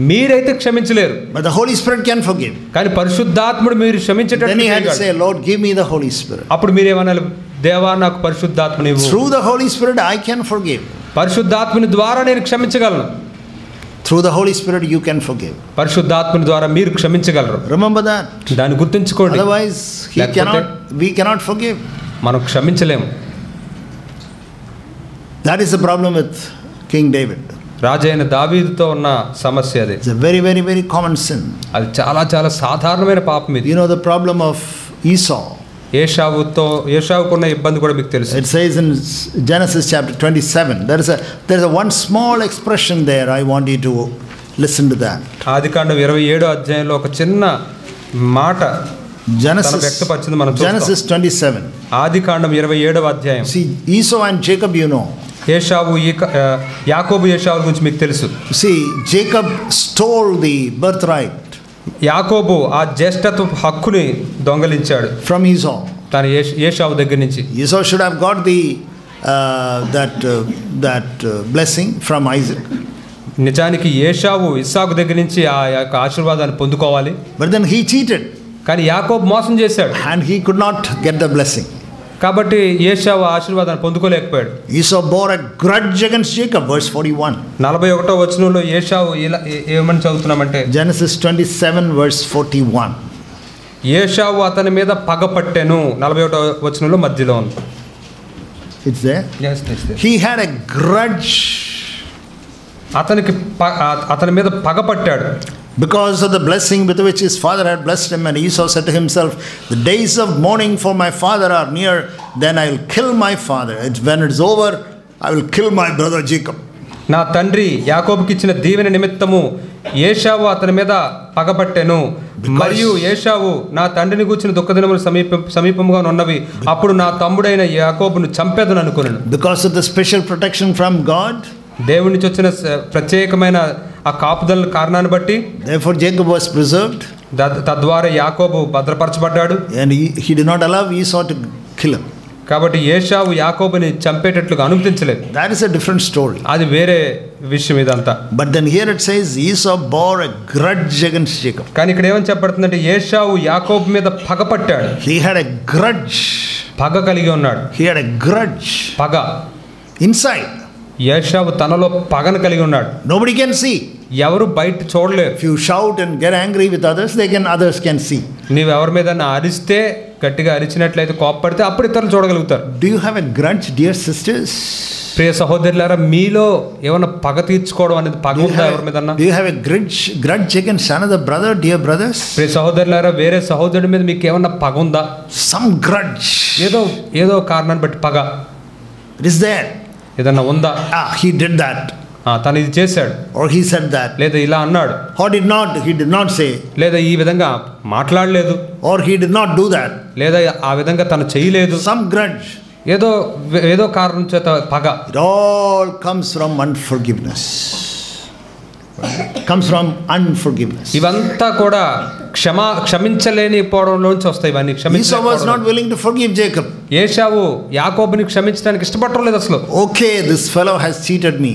మీరైతే క్షమించలేరు. But the Holy Spirit can forgive. కానీ పరిశుద్ధాత్ముడు మీరు క్షమించేటట్లు. Then he had to say, Lord, give me the Holy Spirit. అప్పుడు మీరు ఏమనాలి? దేవా నాకు పరిశుద్ధాత్మని ఇవ్వు. Through the Holy Spirit I can forgive. పరిశుద్ధాత్మని ద్వారా నేను క్షమించగలను. Through the Holy Spirit you can forgive. పరిశుద్ధాత్మని ద్వారా మీరు క్షమించగలరు. Remember that. దాన్ని గుర్తుంచుకోండి. Otherwise we cannot forgive. మనం క్షమించలేము. That is the problem with King David. రాజైన దావీదుతో ఉన్న సమస్య అది. It's a very, very, very common sin. అది చాలా చాలా సాధారణమైన పాపం ఇది. You know the problem of Esau. ఏశావుకున్న ఇబ్బంది కూడా మీకు తెలుసు. It says in Genesis chapter 27. There is a one small expression there. I want you to listen to that. ఆదికాండం 27వ అధ్యాయంలో ఒక చిన్న మాట తన వ్యక్తపరిచింది మనం చూస్తాం. Genesis 27. ఆదికాండం 27వ అధ్యాయం. See, Esau and Jacob, you know. ఏశావు యాకోబు ఏశావు గురించి మీకు తెలుసు. See, Jacob stole the birthright. యాకోబు ఆ జ్యేష్ఠత్వ హక్కుని దొంగలించాడు from Esau. తన ఏశావు దగ్గర నుంచి. Esau should have got the blessing from Isaac. నిజానికి ఏశావు ఇస్సాకు దగ్గర నుంచి ఆ యొక్క ఆశీర్వాదాన్ని పొందుకోవాలి. But then he cheated. కానీ యాకోబు మోసం చేశాడు. And he could not get the blessing. కాబట్టి ఏశావు ఆశీర్వాదాన్ని పొందుకోలేకపోయాడు. Esau bore a grudge against Jacob, verse 41. 41వ వచనంలో ఏశావు ఇలా ఏమని చదువుతున్నామంటే Genesis 27 verse 41. ఏశావు అతని మీద పగపట్టెను. 41వ వచనంలో మధ్యలో ఉంది. It's there. Yes. He had a grudge. అతని మీద పగపట్టాడు. Because of the blessing with which his father had blessed him, and Esau said to himself, the days of mourning for my father are near, then I will kill my father. When it's over, I will kill my brother Jacob. నా తండ్రి యాకోబుకి ఇచ్చిన దీవెన నిమిత్తము ఏశావు అతని మీద పగపట్టెను. మరియు ఏశావు నా తండ్రిని గూర్చిన దుఃఖదినములు సమీపముగా ఉన్నవి, అప్పుడు నా తమ్ముడైన యాకోబును చంపేదను అనుకున్నాను. Because of the special protection from God, దేవుని నుంచి వచ్చిన ప్రత్యేకమైన ఆ కాపుదల కారణాన్ని బట్టి, therefore Jacob was preserved. తద్వారా యాకోబు భద్రపరచబడ్డాడు. And he did not allow Esau to kill him. కాబట్టి ఏశావు యాకోబుని చంపేటట్లుగా అనుమతించలేదు. That is a different story. అది వేరే విషయం ఇదంతా. But then here it says Esau bore a grudge against Jacob. కానీ ఇక్కడ ఏమని చెప్పబడుతుందంటే ఏశావు యాకోబు మీద పగపట్టాడు. He had a grudge. పగ కలిగి ఉన్నాడు. He had a grudge. పగ inside. ఏశావు తనలో పగను కలిగి ఉన్నాడు. Nobody can see. ఎవరు బయట చూడలేరు. If you shout and get angry with others, others can see. నీవు ఎవరి మీద అరిస్తే, గట్టిగా అరిచినట్లయితే, కోపపడితే అప్పుడు ఇతరులు చూడగలుగుతారు. Do you have a grudge, dear sisters? ప్రియ సహోదరులారా, మీలో ఏమైనా పగ తీర్చుకోవడం అనేది పగ ఉందా ఎవరి మీద? Do you have a grudge against another brother, dear brothers? ప్రియ సహోదరులారా, వేరే సహోదరుడి మీద మీకు ఏమైనా పగ ఉందా? Some grudge. ఏదో కారణాన్ని బట్టి పగ. It is there. ఏదన్నా ఉందా? He did that. తను ఇది చేశాడు. Or he said that. లేదా ఇలా అన్నాడు. Or he did not say. లేదా ఈ విధంగా మాట్లాడలేదు. Or he did not do that. లేదా ఆ విధంగా తను చేయలేదు. Some grudge. ఏదో కారణం చేత పగ. It all comes from unforgiveness. Comes from unforgiveness. ఇవంతా కూడా క్షమించలేనిపోవడంలోంచి వస్తాయి. ఇవన్నీ Esau was not willing to forgive Jacob. ఏశావు యాకోబుని క్షమించడానికి ఇష్టపడలేదు అసలు. Okay, this fellow has cheated me.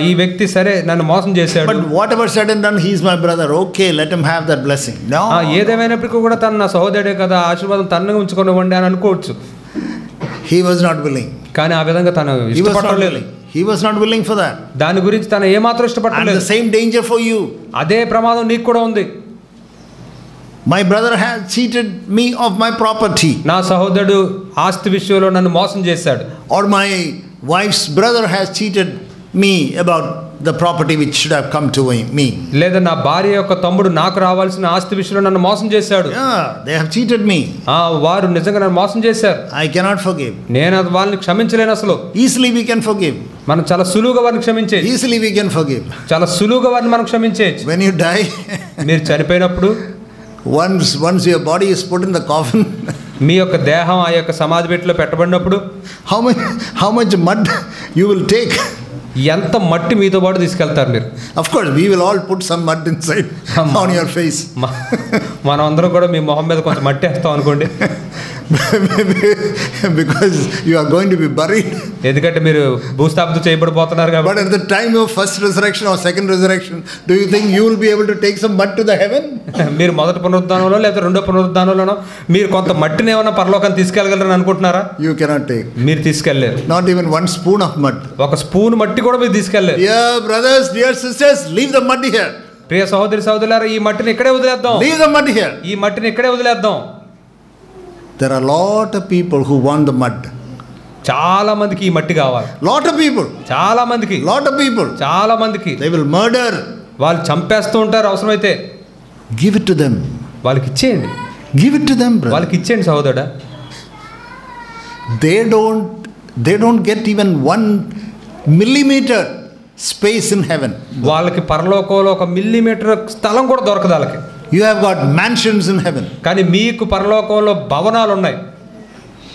ఈ వ్యక్తి సరే నన్ను మోసం చేశాడు. But whatever said and done, he is my brother. Okay, let him have that blessing. No. ఏదేమైనప్పటికీ కూడా తను నా సహోదరుడే కదా, ఆశీర్వాదం తనను ఉంచుకొనివ్వండి అని అనుకోవచ్చు. He was not willing. కానీ ఆ విధంగా తను ఇష్టపడలేదు. He was not willing for that. దాని గురించి తను ఏమాత్రం ఇష్టపడలేదు. And the same danger for you. అదే ప్రమాదం నీకు కూడా ఉంది. My brother has cheated me of my property. నా సహోదరుడు ఆస్తి విషయంలో నన్ను మోసం చేశాడు. Or my wife's brother has cheated me about the property which should have come to me. లేదా నా భార్య యొక్క తమ్ముడు నాకు రావాల్సిన ఆస్తి విషయంలో నన్ను మోసం చేశాడు. Yeah, they have cheated me. వారు నిజంగా నన్ను మోసం చేశారు. I cannot forgive. నేను వాళ్ళని క్షమించలేను అసలు. Easily we can forgive. మనం చాలా సులువుగా వారిని క్షమించేయచ్చు. Easily we can forgive. చాలా సులువుగా వారిని మనం క్షమించేయచ్చు. When you die, మీరు చనిపోయినప్పుడు, once your body is put in the coffin, మీ యొక్క దేహం ఆ యొక్క సమాధి పెట్టెలో పెట్టబడినప్పుడు how much mud you will take? ఎంత మట్టి మీతో పాటు తీసుకెళ్తారు మీరు? Of course, we will all put some mud inside on your face. మనం అందరం కూడా మీ మొహం మీద కొంచెం మట్టి వేస్తాం అనుకోండి. Because you are going to be buried. ఎందుకంటే మీరు భూస్థాపితం చేయబడిపోతున్నారు కాబట్టి. But at the time of first resurrection or second resurrection, do you think you will be able to take some mud to the heaven? మీరు మొదటి పునరుద్ధానంలో లేదా రెండో పునరుద్ధానంలోనో మీరు కొంత మట్టిని ఏమైనా పరలోకానికి తీసుకెళ్ళగలరని అనుకుంటున్నారా? You cannot take. మీరు తీసుకెళ్ళలేరు. Not even one spoon of mud. ఒక స్పూన్ మట్టి కూడా మీరు తీసుకెళ్ళలేరు. Dear brothers, dear sisters, leave the mud here. ప్రియ సహోదరి సహోదరులారా, ఈ మట్టిని ఇక్కడే వదిలేద్దాం. Leave the mud here. ఈ మట్టిని ఇక్కడే వదిలేద్దాం. There are a lot of people who want the mud. చాలా మందికి ఈ మట్టి కావాలి. Lot of people. చాలా మందికి. Lot of people. చాలా మందికి. They will murder. వాళ్ళు చంపేస్తూ ఉంటారు అవసరమైతే. Give it to them. వాళ్ళకి ఇచ్చేయండి. Give it to them, brother. వాళ్ళకి ఇచ్చేయండి సహోదరుడా. They don't get even 1 millimeter space in heaven. వాళ్ళకి పరలోకంలో 1 మిల్లీమీటర్ స్థలం కూడా దొరకదు వాళ్ళకి. You have got mansions in heaven. కానీ మీకు పరలోకంలో భవనాలు ఉన్నాయి.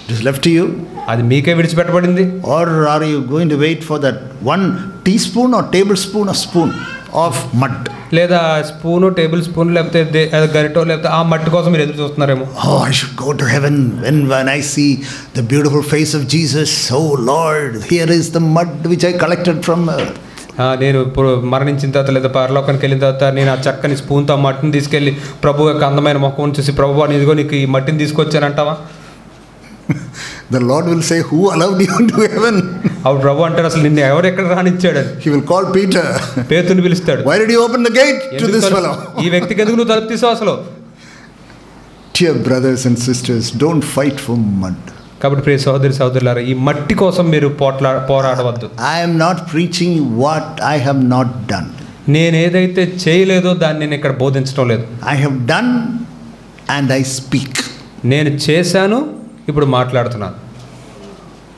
It is left to you. అది మీకే విడిచిపెట్టబడింది. Or are you going to wait for that 1 teaspoon or tablespoon or spoon of mud? లేదా స్పూను, టేబుల్ స్పూన్, లేకపోతే గరిటో, లేకపోతే ఆ మట్టి కోసం మీరు ఎదురు చూస్తున్నారేమో. Oh, I should go to heaven when I see the beautiful face of Jesus. Oh Lord, here is the mud which I collected from earth. నేను ఇప్పుడు మరణించిన తర్వాత లేదా పరలోకానికి వెళ్ళిన తర్వాత నేను ఆ చక్కని స్పూన్తో ఆ మట్టిని తీసుకెళ్ళి ప్రభు యొక్క అందమైన ముఖం చూసి, ప్రభు ఇదిగో నీకు ఈ మట్టిని తీసుకొచ్చానంటావా? The Lord will say, who allowed you into heaven? అప్పుడు ప్రభు అంటారు, అసలు నిన్ను ఎవరు ఎక్కడ రానిచ్చాడు? He will call Peter. పేతురుని పిలుస్తాడు. Why did you open the gate to this fellow? ఈ వ్యక్తికి ఎందుకు నువ్వు తలుపు తీసావు అసలు? Dear brothers and sisters, don't fight for mud. కాబట్టి ప్రియ సహోదరి సహోదరులారా, ఈ మట్టి కోసం మీరు పోరాడవద్దు. I am not preaching what I have not done. నేను ఏదైతే చేయలేదో దాన్ని నేను ఇక్కడ బోధించడం లేదు. I have done and I speak. నేను చేశాను, ఇప్పుడు మాట్లాడుతున్నాను.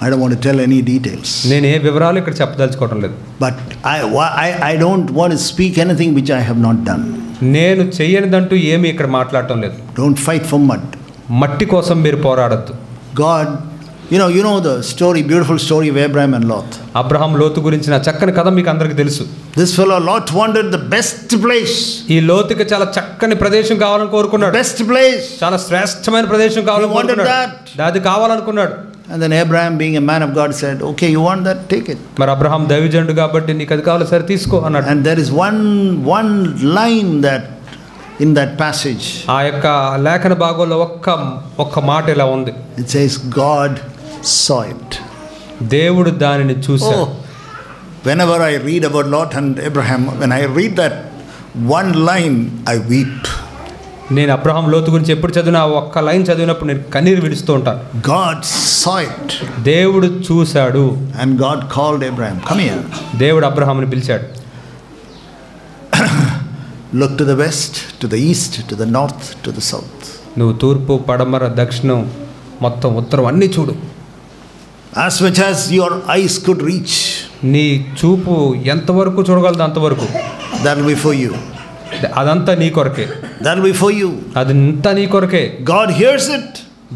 I don't want to tell any details. నేను ఏ వివరాలు ఇక్కడ చెప్పదలుచుకోవడం లేదు. But I don't want to speak anything which I have not done. నేను చేయనిదంటూ ఏమీ ఇక్కడ మాట్లాడటం లేదు. Don't fight for mud. మట్టి కోసం మీరు పోరాడద్దు. God, you know the story, beautiful story of Abraham and Lot. Abraham లోతు గురించిన చక్కని కథ మీకు అందరికీ తెలుసు. This fellow Lot wanted the best place. ఈ లోతుకి చాలా చక్కని ప్రదేశం కావాలని కోరుకున్నాడు. Best place. చాలా శ్రేష్టమైన ప్రదేశం కావాలని కోరుకున్నాడు. అది కావాలనుకున్నాడు. And then Abraham, being a man of God, said, okay, you want that, take it. మరి అబ్రహాం దైవజనుడు కాబట్టి నీకు అది కావాలి, సరే తీసుకో అన్నాడు. And there is one line that in that passage. ఆ యొక్క లేఖన భాగంలో ఒక్క మాట ఇలా ఉంది. It says God saw it. దేవుడు దానిని చూశాడు. Whenever I read about Lot and Abraham, when I read that one line, I weep. నేను అబ్రహాం లోతు గురించి ఎప్పుడు చదివినా ఒక్క లైన్ చదివినప్పుడు నేను కన్నీరు విడుస్తూ ఉంటాను. God saw it. దేవుడు చూశాడు. And God called Abraham, come here. దేవుడు అబ్రహాముని పిలిచాడు. Look to the west, to the east, to the north, to the south. నువ్వు తూర్పు, పడమర, దక్షిణం, మొత్తం ఉత్తరం అన్నీ చూడు. As much as your eyes could reach. నీ చూపు ఎంతవరకు చూడగలదు అంతవరకు. That will be for you. అదంతా నీ కొరకే. That will be for you. అదంతా నీ కొరకే. God hears it.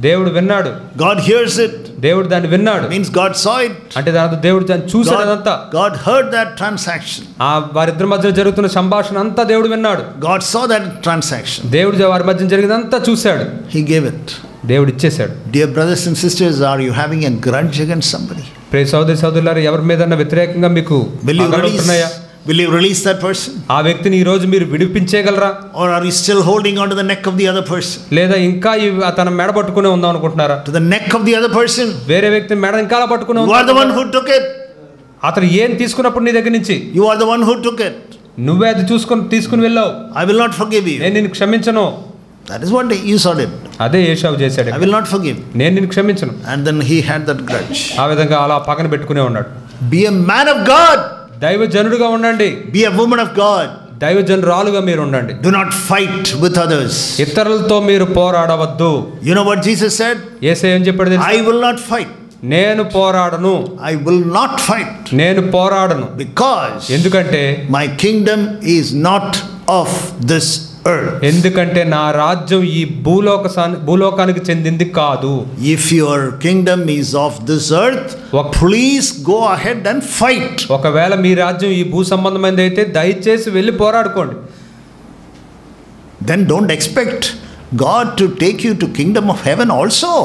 దేవుడు విన్నాడు. God hears it. దేవుడు దాన్ని విన్నాడు. Means God saw it. అంటే దాని దేవుడు దాన్ని చూశాడు. అదంతా God heard that transaction. ఆ వారిద్దరి మధ్య జరుగుతున్న సంభాషణ అంతా దేవుడు విన్నాడు. God saw that transaction. దేవుడు వారి మధ్య జరిగినంతా చూశాడు. He gave it. దేవుడు ఇచ్చేశాడు. Dear brothers and sisters, are you having a grudge against somebody? ప్రియ సహోదరి సహోదరులారా, ఎవరి మీదన్నా వ్యతిరేకంగా మీకు పగలుతున్నాయా? Will you release that person? ఆ వ్యక్తిని ఈ రోజు మీరు విడిపించేయగలరా? Or are you still holding on to the neck of the other person? లేదా ఇంకా తన మెడ పట్టుకునే ఉందాం అనుకుంటున్నారా? To the neck of the other person? వేరే వ్యక్తి మెడ ఇంకా పట్టుకునే You are the one who took it. అతను ఏం తీసుకున్నప్పుడు నీ దగ్గర నుంచి? You are the one who took it. నువ్వే అది తీసుకుని వెళ్ళావు. I will not forgive you. నేను నిన్ను క్షమించను. That is what Esau did. అదే ఏశావు చేశాడు. I will not forgive. నేను నిన్ను క్షమించను. And then he had that grudge. ఆ విధంగా అలా పక్కన పెట్టుకునే ఉన్నాడు. Be a man of God. దైవజనుడుగా ఉండండి. Be a woman of God. దైవజనురాలుగా మీరు ఉండండి. Do not fight with others. ఇతరులతో మీరు పోరాడవద్దు. You know what Jesus said? యేసయ్య ఏం చెప్పాడు తెలుసా? I will not fight. నేను పోరాడను. I will not fight. నేను పోరాడను. Because ఎందుకంటే my kingdom is not of this earth. ఎందుకంటే నా రాజ్యం ఈ భూలోకానికి చెందింది కాదు. If your kingdom is of this earth, please go ahead and fight. ఒకవేళ మీ రాజ్యం ఈ భూ సంబంధమైనది అయితే దయచేసి వెళ్ళి పోరాడుకోండి. Then don't expect God to take you to kingdom of heaven also.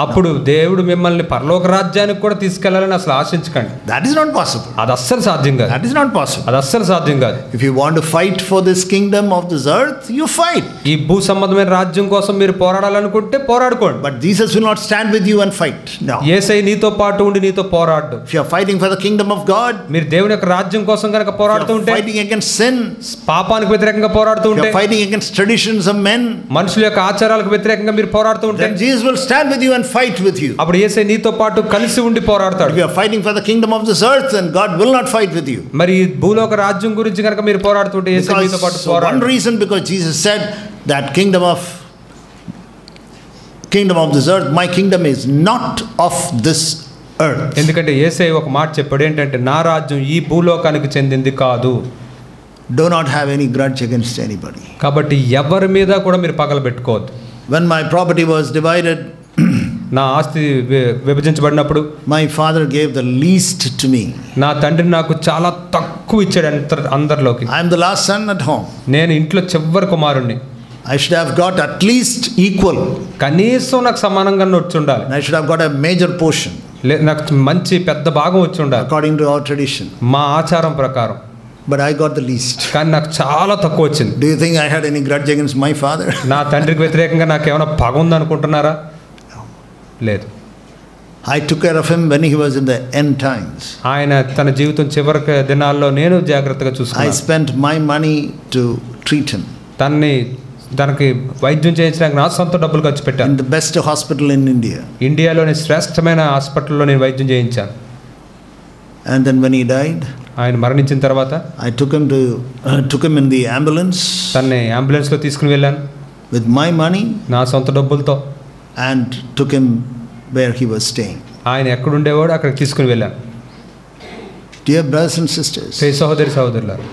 అప్పుడు దేవుడు మిమ్మల్ని పరలోక రాజ్యానికి కూడా తీసుకెళ్లాలని అసలు ఆశించకండి. That is not possible. అది అస్సలు సాధ్యం కాదు. That is not possible. అది అస్సలు సాధ్యం కాదు. If you want to fight for this kingdom of this earth, you fight. ఈ భూ సంబంధమైన రాజ్యం కోసం మీరు పోరాడాలనుకుంటే పోరాడుకోండి. But Jesus will not stand with you and fight. No. యేసయ్య నీతో పాటు ఉండి నీతో పోరాడు. If you are fighting for the kingdom of God, మీరు దేవుని యొక్క రాజ్యం కోసం కనుక పోరాడుతూ ఉంటే, fighting against sin, పాపానికి వ్యతిరేకంగా పోరాడుతూ ఉంటే, you are fighting against traditions of men, మనుషుల యొక్క ఆచారాలకు వ్యతిరేకంగా మీరు పోరాడుతూ ఉంటే, then Jesus will stand with you and fight with you. అప్పుడు యేసయ్య నీతో పాటు కలిసి ఉండి పోరాడతాడు. If you are fighting for the kingdom of this earth, then God will not fight with you. మరి భూలోక రాజ్యం గురించి కనుక మీరు పోరాడుతుంటే యేసయ్య నీతో పాటు పోరాడతాడు. One reason, because Jesus said that kingdom of this earth, my kingdom is not of this earth. ఎందుకంటే యేసయ్య ఒక మాట చెప్పాడు, ఏంటంటే నా రాజ్యం ఈ భూలోకానికి చెందింది కాదు. Do not have any grudge against anybody. కాబట్టి ఎవరి మీద కూడా మీరు పగలు పెట్టుకోవద్దు. When my property was divided, నా ఆస్తి విభజించబడినప్పుడు my father gave the least to me. నా తండ్రి నాకు చాలా తక్కువ ఇచ్చాడు అందరిలోకి. I am the last son at home. నేను ఇంట్లో చివరి కుమారుణ్ణి. I should have got at least equal. కనీసం నాకు సమానంగా వచ్చి ఉండాలి. I should have got a major portion. నాకు మంచి పెద్ద భాగం వచ్చి ఉండాలి. According to our tradition. మా ఆచారం ప్రకారం. But I got the least. కానీ నాకు చాలా తక్కువ వచ్చింది. Do you think I had any grudge against my father? నా తండ్రికి వ్యతిరేకంగా నాకు ఏమైనా పగ ఉందనుకుంటున్నారా? లేదు. I took care of him when he was in the end times. ఆయన తన జీవితం చివరి దినాల్లో నేను జాగ్రత్తగా చూసుకున్నాను. I spent my money to treat him. తనకి వైద్యం చేయించడానికి నా సొంత డబ్బులు ఖర్చు పెట్టాను. In the best hospital in India. ఇండియాలోని శ్రేష్టమైన హాస్పిటల్లో నేను వైద్యం చేయించాను. And then when he died, ఆయన మరణించిన తర్వాత I took him in the ambulance. తనని అంబులెన్స్లో తీసుకుని వెళ్ళాను. With my money. నా సొంత డబ్బులతో. And took him where he was staying. ఆయన ఎక్కడ ఉండేవాడు అక్కడికి తీసుకుని వెళ్ళాను. Dear brothers and sisters. సహోదరి సహోదరులారా,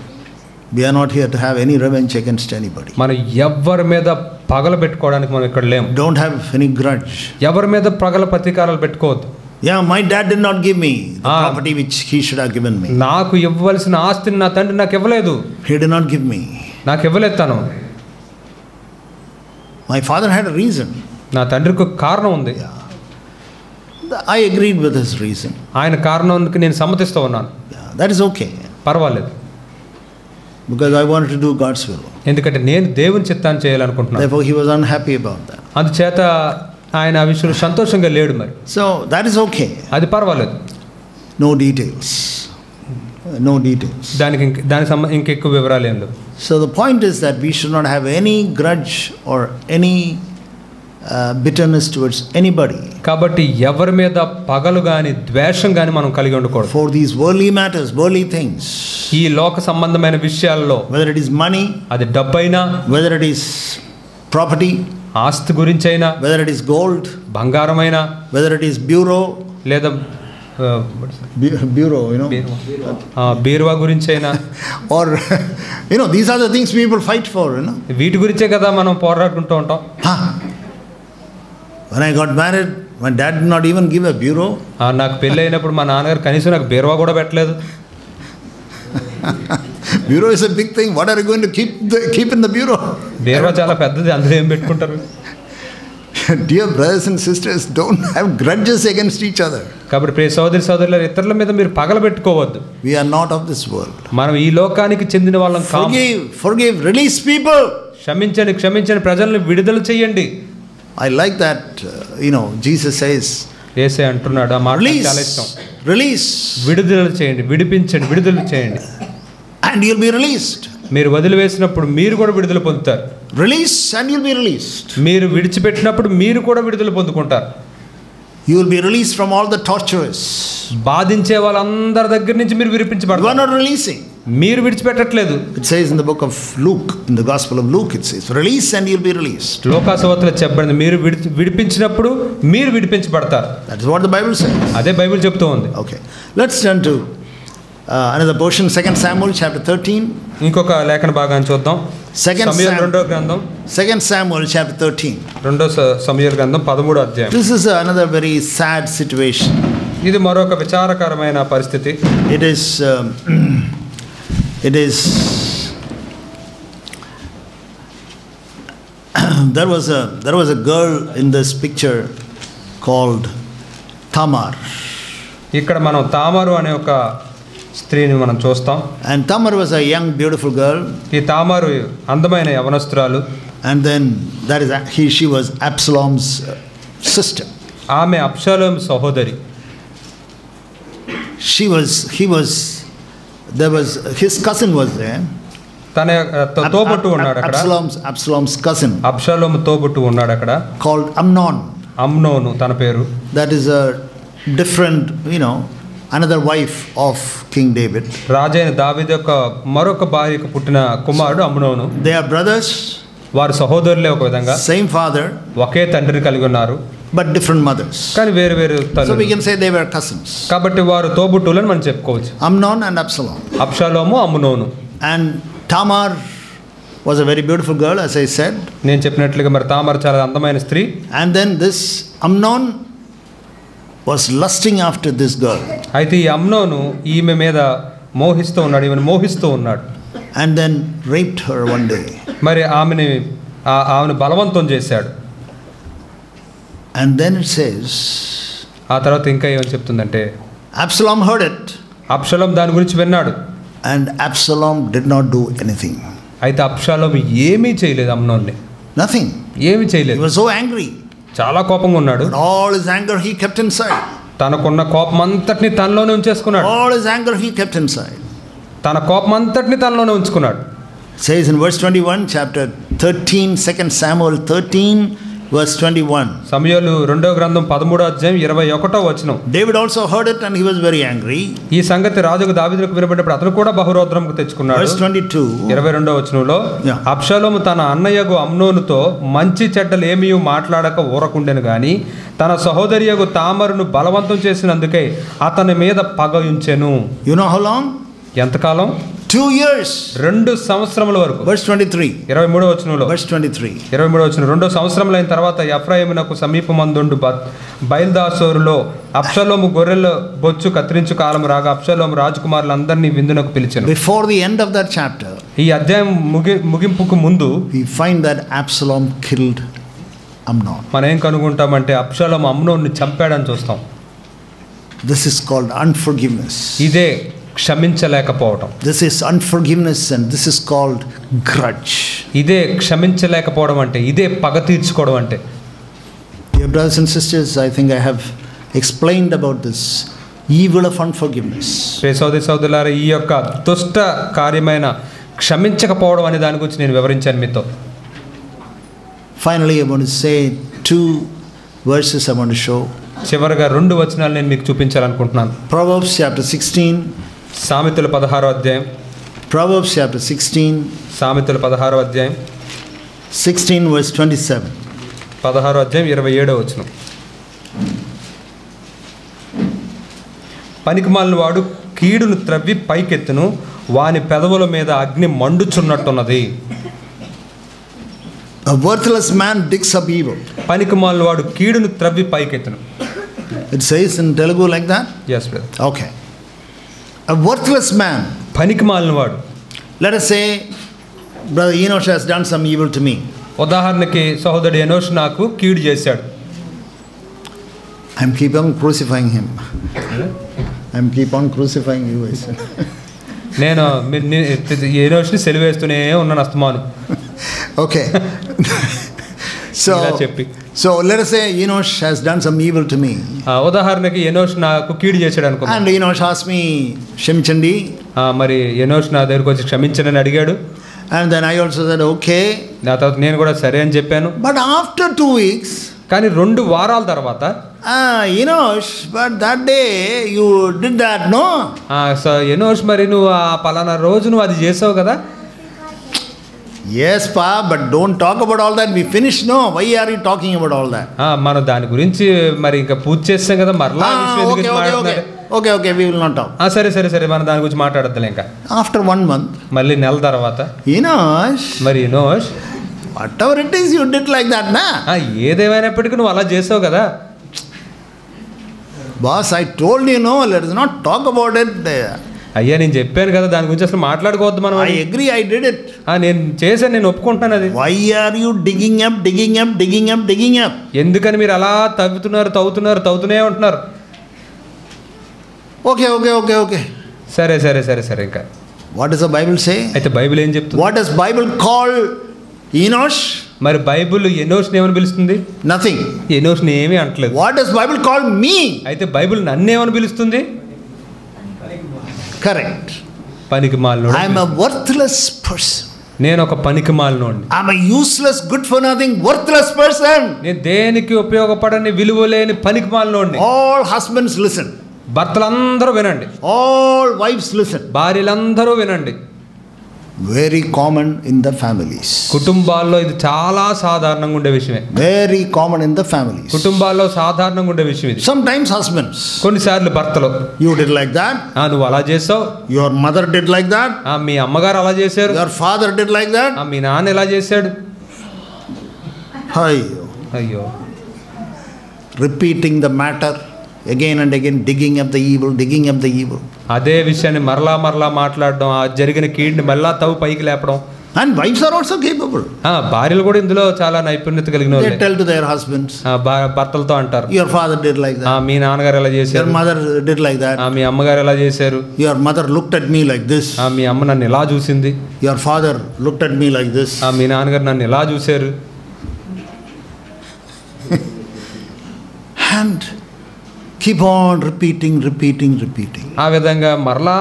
we are not here to have any revenge against anybody. మనం ఎవరి మీద పగలు పెట్టుకోవడానికి మనం ఇక్కడ లేము. Don't have any grudge. ఎవరి మీద పగల ప్రతీకారాలు పెట్టుకోవద్దు. Yeah, my dad did not give me the property which he should have given me. నాకు ఇవ్వవలసిన ఆస్తిని నా తండ్రి నాకు ఇవ్వలేదు. He did not give me. నాకు ఇవ్వలేదు తను. My father had a reason. నా తండ్రికి ఒక కారణం ఉంది. I agreed with his reason. ఆయన కారణానికి నేను సమ్మతిస్తూ ఉన్నాను. That is okay. పర్వాలేదు. Because I wanted to do God's will. ఎందుకంటే నేను దేవుని చిత్తాన్ని చేయాలనుకుంటున్నాను. Therefore he was unhappy about that. అందుచేత ఆయన ఆ విషయంలో సంతోషంగా లేడు మరి. So that is okay. అది పర్వాలేదు. No details. No details. దానికి ఇంకెక్కువ వివరాలు ఏం లేవు. So the point is that we should not have any grudge or any bitterness towards anybody. కాబట్టి ఎవరి మీద పగలు గాని ద్వేషం గాని మనం కలిగి ఉండకూడదు. For these worldly matters, worldly things. ఈ లోక సంబంధమైన విషయాల్లో, whether it is money, అది డబ్బైనా, whether it is property, ఆస్తి గురించైనా, whether it is gold, బంగారమైనా, whether it is bureau, లేదా bureau, you know, బీరువా గురించైనా, or you know, these are the things people fight for, you know. వీటి గురించే కదా మనం పోరాడుకుంటూ ఉంటాం. When I got married, my dad did not even give a bureau. నాకు పెళ్ళి అయినప్పుడు మా నాన్నగారు కనీసం నాకు బీరువా కూడా పెట్టలేదు. Bureau is a big thing. What are you going to keep in the bureau? బీరువా చాలా పెద్దది, అందులో ఏం పెట్టుకుంటారు? Dear brothers and sisters, don't have grudges against each other. కాబట్టి ప్రియ సోదరి సోదరులారా, ఇతరుల మీద మీరు పగలు పెట్టుకోవద్దు. We are not of this world. మనం ఈ లోకానికి చెందిన వాళ్ళం కాము. Forgive, release people. క్షమించండి, ప్రజల్ని విడుదల చేయండి. I like that, you know, Jesus says, యేసే అంటున్నాడు, ఆ మాట చాలా ఇష్టం. Release. విడుదల చేయండి, విడుదల చేయండి. And you'll be released. మీరు వదిలివేసినప్పుడు మీరు కూడా విడుదల పొందుతారు. Release and you'll be released. మీరు విడిచిపెట్టినప్పుడు మీరు కూడా విడుదల పొందుకుంటారు. You will be released from all the torturers. బాధించే వాళ్ళందరి దగ్గర నుంచి మీరు విడిపించబడతారు. You are not releasing. మీరు విడిచిపెట్టట్లేదు. It says in the book of Luke, in the Gospel of Luke, it says, release and you'll be released. లోకాసువార్తలో చెప్పబడింది, మీరు విడిపించినప్పుడు మీరు విడిపించబడతారు. That is what the Bible says. అదే Bible చెప్తూ ఉంది. Okay, let's turn to another portion, 2 Samuel chapter 13. ఇంకొక లేఖన భాగాన్ని చూద్దాం. సమూయేలు రెండో గ్రంథం 2 Samuel chapter 13. రెండో సమూయేలు గ్రంథం 13వ అధ్యాయం. This is another very sad situation. ఇది మరొక విచారకరమైన పరిస్థితి. It is there was a girl in this picture called Tamar. ఇక్కడ మనం తామారు అనే ఒక స్త్రీని మనం చూస్తాం. And Tamar was a young beautiful girl. ఈ తామారు అందమైన యవనస్తురాలు. And then she was Absalom's sister. ఆమె అబ్షాలోము సహోదరి. His cousin was there. తన తోబుట్టు ఉన్నాడు అక్కడ. Absalom's cousin. అబ్షాలోము తోబుట్టు ఉన్నాడు అక్కడ. Called Amnon. అమ్నోను తన పేరు. That is a different, you know, another wife of King David. రాజైన దావీదు యొక్క మరొక భార్యకు పుట్టిన కుమారుడు అమ్నోను. They are brothers. వారు సహోదరులే ఒక విధంగా. Same father. ఒకే తండ్రిని కలిగి ఉన్నారు. But different mothers. కానీ వేరు తల్లులు. So we can say they were cousins. కాబట్టి వారు తోబుట్టులని మనం చెప్పుకోవచ్చు. Amnon and Absalom. Absalom Amnon. And Tamar was a very beautiful girl, as I said. నేను చెప్పినట్లుగా మరి తామర చాలా అందమైన స్త్రీ. And then this Amnon was lusting after this girl. అయితే ఈ అమ్నోను ఈమె మీద మోహిస్తూ ఉన్నాడు, ఈమెను మోహిస్తూ ఉన్నాడు. And then raped her one day. మరి ఆమెను బలవంతం చేశాడు. And then it says, ఆ తర్వాత ఇంకా ఏమని చెప్తుందంటే, Absalom heard it. అబ్షాలోము దాని గురించి విన్నాడు. And Absalom did not do anything. అయితే అబ్షాలోము ఏమీ చేయలేదు అమ్నోన్ని. Nothing. ఏమీ చేయలేదు. He was so angry. చాలా కోపంగా ఉన్నాడు. But all his anger he kept inside. తనకున్న కోపం అంతటిని తనలోనే ఉంచేసుకున్నాడు. All his anger he kept inside. తన కోపం అంతటిని తనలోనే ఉంచుకున్నాడు. It says in verse 21, chapter 13, 2 Samuel 13, verse 21. సమూయేలు 2వ గ్రంథం 13వ అధ్యాయం 21వ వచనం. David also heard it and he was very angry. ఈ సంగతి రాజుకు దావీదుకు వినబడినప్పుడు అతను కూడా బహురోద్రముకు తెచ్చుకున్నాడు. Verse 22. 22వ వచనంలో, అబ్షాలోము తన అన్నయ్యగు అమ్నోనుతో మంచి చెడ్డలు ఏమీ మాట్లాడక ఊరకుండెను గాని తన సహోదరియగు తామరును బలవంతం చేసినందుకే అతని మీద పగ ఉంచెను. You know how long? ఎంతకాలం? 2 years. 2 సంవత్సరముల వరకు. Verse 23. 23వ వచనంలో. Verse 23. 23వ వచనం. 2 సంవత్సరములైన తర్వాత ఎఫ్రాయిమునకు సమీపమందుండు బయల్దాసోరులో అబ్షాలోము గొర్రెల బొచ్చు కత్తిరించు కాలం రాగా అబ్షాలోము రాజకుమారులందరినీ విందునకు పిలిచెను. Before the end of that chapter, ఈ అధ్యాయం ముగింపుకు ముందు we find that Absalom killed Amnon. మనం ఏం కనుగొంటామంటే అబ్షాలోము అమ్నోన్ని చంపాడని చూస్తాం. This is called unforgiveness. ఇదే క్షమించలేకపోవడం. This is unforgiveness and this is called grudge. ఇదే క్షమించలేకపోవడం అంటే, ఇదే పగ తీర్చుకోవడం అంటే. Dear brothers and sisters, I think I have explained about this evil of unforgiveness. సోదరులారా, ఈ యొక్క దుష్ట కార్యమైన క్షమించకపోవడం అనే దాని గురించి నేను వివరించాను మీతో. Finally, I want to say 2 verses I want to show. చివరగా 2 వచనాలు నేను మీకు చూపించాలనుకుంటున్నాను. Proverbs chapter 16. సామెతలు 16వ అధ్యాయం. Proverbs chapter 16. సామెతలు 16వ అధ్యాయం. 16 verse 27. 16వ అధ్యాయం 27వ వచనం. పనికిమాలిన వాడు కీడును త్రవ్వి పైకెత్తును, వాని పెదవుల మీద అగ్ని మండుచున్నట్టున్నది. A worthless man digs up evil. పనికిమాలిన వాడు కీడును త్రవ్వి పైకెత్తును. It says in Telugu like that? Yes, brother. Okay. A worthless man. పనికిమాలిన వాడు. Let us say brother Enosh has done some evil to me. ఉదాహరణకి సహోదరుడు ఎనోష్ నాకు కీడు చేశాడు. I'm keep on crucifying him. I'm keep on crucifying you. నేను ఎనోష్ని సెలివేస్తూనే ఉన్నాను అస్తమాను. Okay. So let us say Enosh has done some evil to me. ఉదాహరణకి Enosh నాకు కీడు చేశాడు అనుకో. And Enosh asked me, క్షమించండి. మరి ఎనోష్ నా దగ్గరికి వచ్చి క్షమించండి అడిగాడు. And then I also said okay. నా తర్వాత నేను కూడా సరే అని చెప్పాను. But after 2 weeks, కానీ 2 వారాల తర్వాత, Enosh, but that day you did that, no? So Enosh, మరి నువ్వు ఆ పలానా రోజు నువ్వు అది చేసావు కదా. Yes, pa, but don't talk about all that. We finished, no? Why are you talking about all that? మనం దాని గురించి మరి ఇంకా పూర్తి చేస్తాం కదా, మరలా Okay, we will not talk. సరే మనం దాని గురించి మాట్లాడద్దులే ఇంకా. After 1 month, మళ్ళీ నెల తర్వాత, Enosh, మరి Enosh, whatever it is you did like that, na? ఏదేమైనప్పటికీ నువ్వు అలా చేసావు కదా. Boss, I told you, no, let us not talk about it. అయ్యా, నేను చెప్పాను కదా దాని గురించి అసలు మాట్లాడుకోవద్దు మనం. I agree, I did it. నేను చేశాను, నేను ఒప్పుకుంటాను అది. Why are you digging up? ఎందుకని మీరు అలా తవ్వుతూనే ఉంటున్నారు. Okay. సరే ఇంకా. What does the Bible say? అయితే బైబిల్ ఏం చెప్తుంది? What does Bible call Enosh? మరి బైబిల్ ఎనోష్ని ఏమని పిలుస్తుంది? Nothing. ఎనోష్ని ఏమీ అంటలేదు. What does Bible call me? అయితే బైబిల్ నన్ను ఏమని పిలుస్తుంది? Correct. పనికిమాలినోడు. I am a worthless person. నేను ఒక పనికిమాలినోడిని. I am a useless, good for nothing, worthless person. నేను దేనికి ఉపయోగపడని విలువలేని పనికిమాలినోడిని. All husbands listen. భర్తలందరూ వినండి. All wives listen. భార్యలందరూ వినండి. Very common in the families. కుటుంబాల్లో ఇది చాలా సాధారణంగా ఉండే విషయమే. Very common in the families. కుటుంబాల్లో సాధారణంగా ఉండే విషయం ఇది. Sometimes husbands. కొన్నిసార్లు భర్తలు. You did like that. నువ్వు అలా చేసావు. Your mother did like that. మీ అమ్మగారు అలా చేశారు. Your father did like that. మీ నాన్న ఎలా చేశాడు. అయ్యో. Repeating the matter again and again, digging up the evil. అదే విషయాన్ని మరలా మాట్లాడడం, ఆ జరిగిన కీడుని మళ్ళా పైకి లేపడం. And wives are also capable. భార్యలు కూడా ఇందులో చాలా నైపుణ్యత కలిగిన వాళ్ళే. They tell to their husbands. భర్తలతో అంటారు. Your father did like that. మీ నాన్నగారు ఎలా చేశారు. Your mother did like that. మీ అమ్మగారు ఎలా చేశారు. Your mother looked at me like this. మీ అమ్మ నన్ను ఇలా చూసింది. Your father looked at me like this. మీ నాన్నగారు నన్ను ఇలా చూశారు. And keep on repeating. ఆ విధంగా మరలా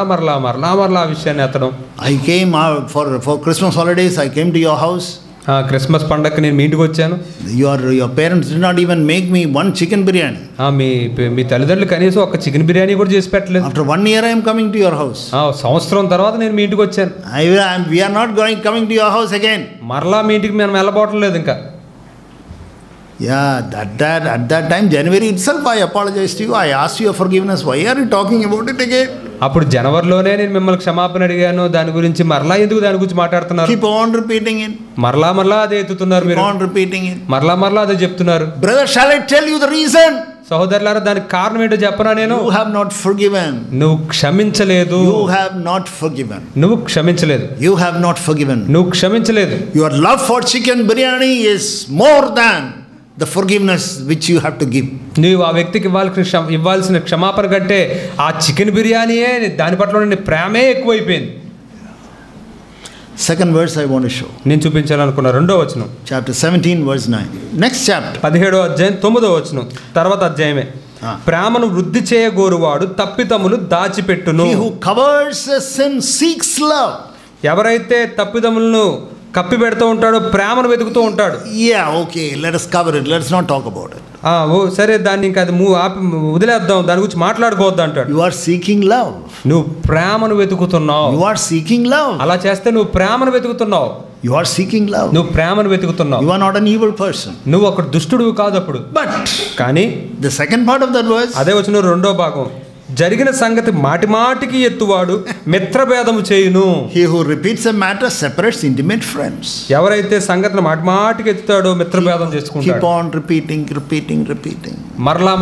ఆ విషయాన్ని ఎత్తడం. I came out for Christmas holidays. I came to your house. Christmas పండగకి నేను మీ ఇంటికి వచ్చాను. Your parents did not even make me one chicken biryani. మీ తల్లిదండ్రులు కనీసం ఒక చికెన్ బిర్యానీ కూడా చేసి పెట్టలేదు. After 1 year I am coming to your house. సంవత్సరం తర్వాత నేను మీ ఇంటికి వచ్చాను. We are not coming to your house again. మరలా మీ ఇంటికి మేము వెళ్ళబోవటం లేదు ఇంకా. Yeah, at that time, January itself, I apologized to you. I asked you for forgiveness. Why are you talking about it again? అప్పుడు జనవరిలోనే నేను మిమ్మల్ని క్షమాపణ అడిగాను. దాని గురించి మరలా ఎందుకు దాని గురించి మాట్లాడుతున్నారు? Keep on repeating it. మరలా అదే ఎత్తుతున్నారు మీరు. Keep on repeating it. మరలా అదే చెప్తున్నారు. Brother, shall I tell you the reason? సహోదరులారా, దానికి కారణం ఏంటో చెప్పనా నేను? You have not forgiven. నువ్వు క్షమించలేదు. You have not forgiven. నువ్వు క్షమించలేదు. You have not forgiven. నువ్వు క్షమించలేదు. Your love for chicken biryani is more than the forgiveness which you have to give. నీవు ఆ వ్యక్తికి ఇవ్వాల్సిన క్షమాపణ కంటే ఆ చికెన్ బిర్యానీయే దాని పట్ల నీ ప్రేమే ఎక్కువైపోయింది. Second verse I want to show. నేను చూపించాలనుకున్న 2వ వచనం. Chapter 17 verse 9. Next chapter. 17వ అధ్యాయం 9వ వచనం. తర్వాత అధ్యాయమే. ప్రేమను వృద్ధి చేయగోరువాడు తప్పిదములు దాచిపెట్టును. He who covers a sin seeks love. ఎవరైతే తప్పిదములను కప్పి పెడుతూ ఉంటాడు, ప్రేమను వెతుకుతూ ఉంటాడు. Okay, let us cover it. Let's not talk about it. సరే, దాన్ని ఇంకా అది వదిలేద్దాం, దాని గురించి మాట్లాడుకోవద్దు అంటాడు. You are seeking love. నువ్వు ప్రేమను వెతుకుతున్నావు. You are seeking love. అలా చేస్తే నువ్వు ప్రేమను వెతుకుతున్నావు. You are seeking love. నువ్వు ప్రేమను వెతుకుతున్నావు. You are not an evil person. నువ్వు ఒక దుష్టుడు కాదు అప్పుడు. కానీ the second part of that verse, అదే వచ్చిన 2వ భాగం, జరిగిన సంగతి మాటిమాటికి ఎత్తువాడు మిత్రభేదము చేయును. He who repeats a matter separates intimate friends. ఎవరైతే సంగతిని మాటిమాటికి ఎత్తుతాడో మిత్రభేదం చేసుకుంటాడు. Keep on repeating. మరలా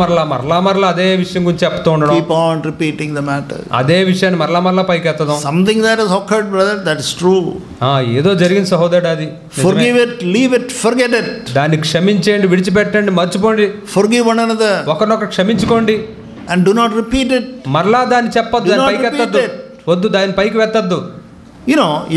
అదే విషయం గురించి చెప్తూ ఉండడం. Keep on repeating the matter. అదే విషయాన్ని మరలా పైకి ఎత్తడం. Something that has occurred, brother, that is true. ఏదో జరిగిన సహోదరుడు, అది forgive it, leave it, forget it. దాన్ని క్షమించేయండి, విడిచిపెట్టండి, మర్చిపోండి. Forgive one another. ఒకరినొకరు క్షమించుకోండి. And do not repeat it. మరలా దాన్ని చెప్పొద్దు, దాని పైకి ఎత్తద్దు. వద్దు, దాని పైకి వెత్తద్దు.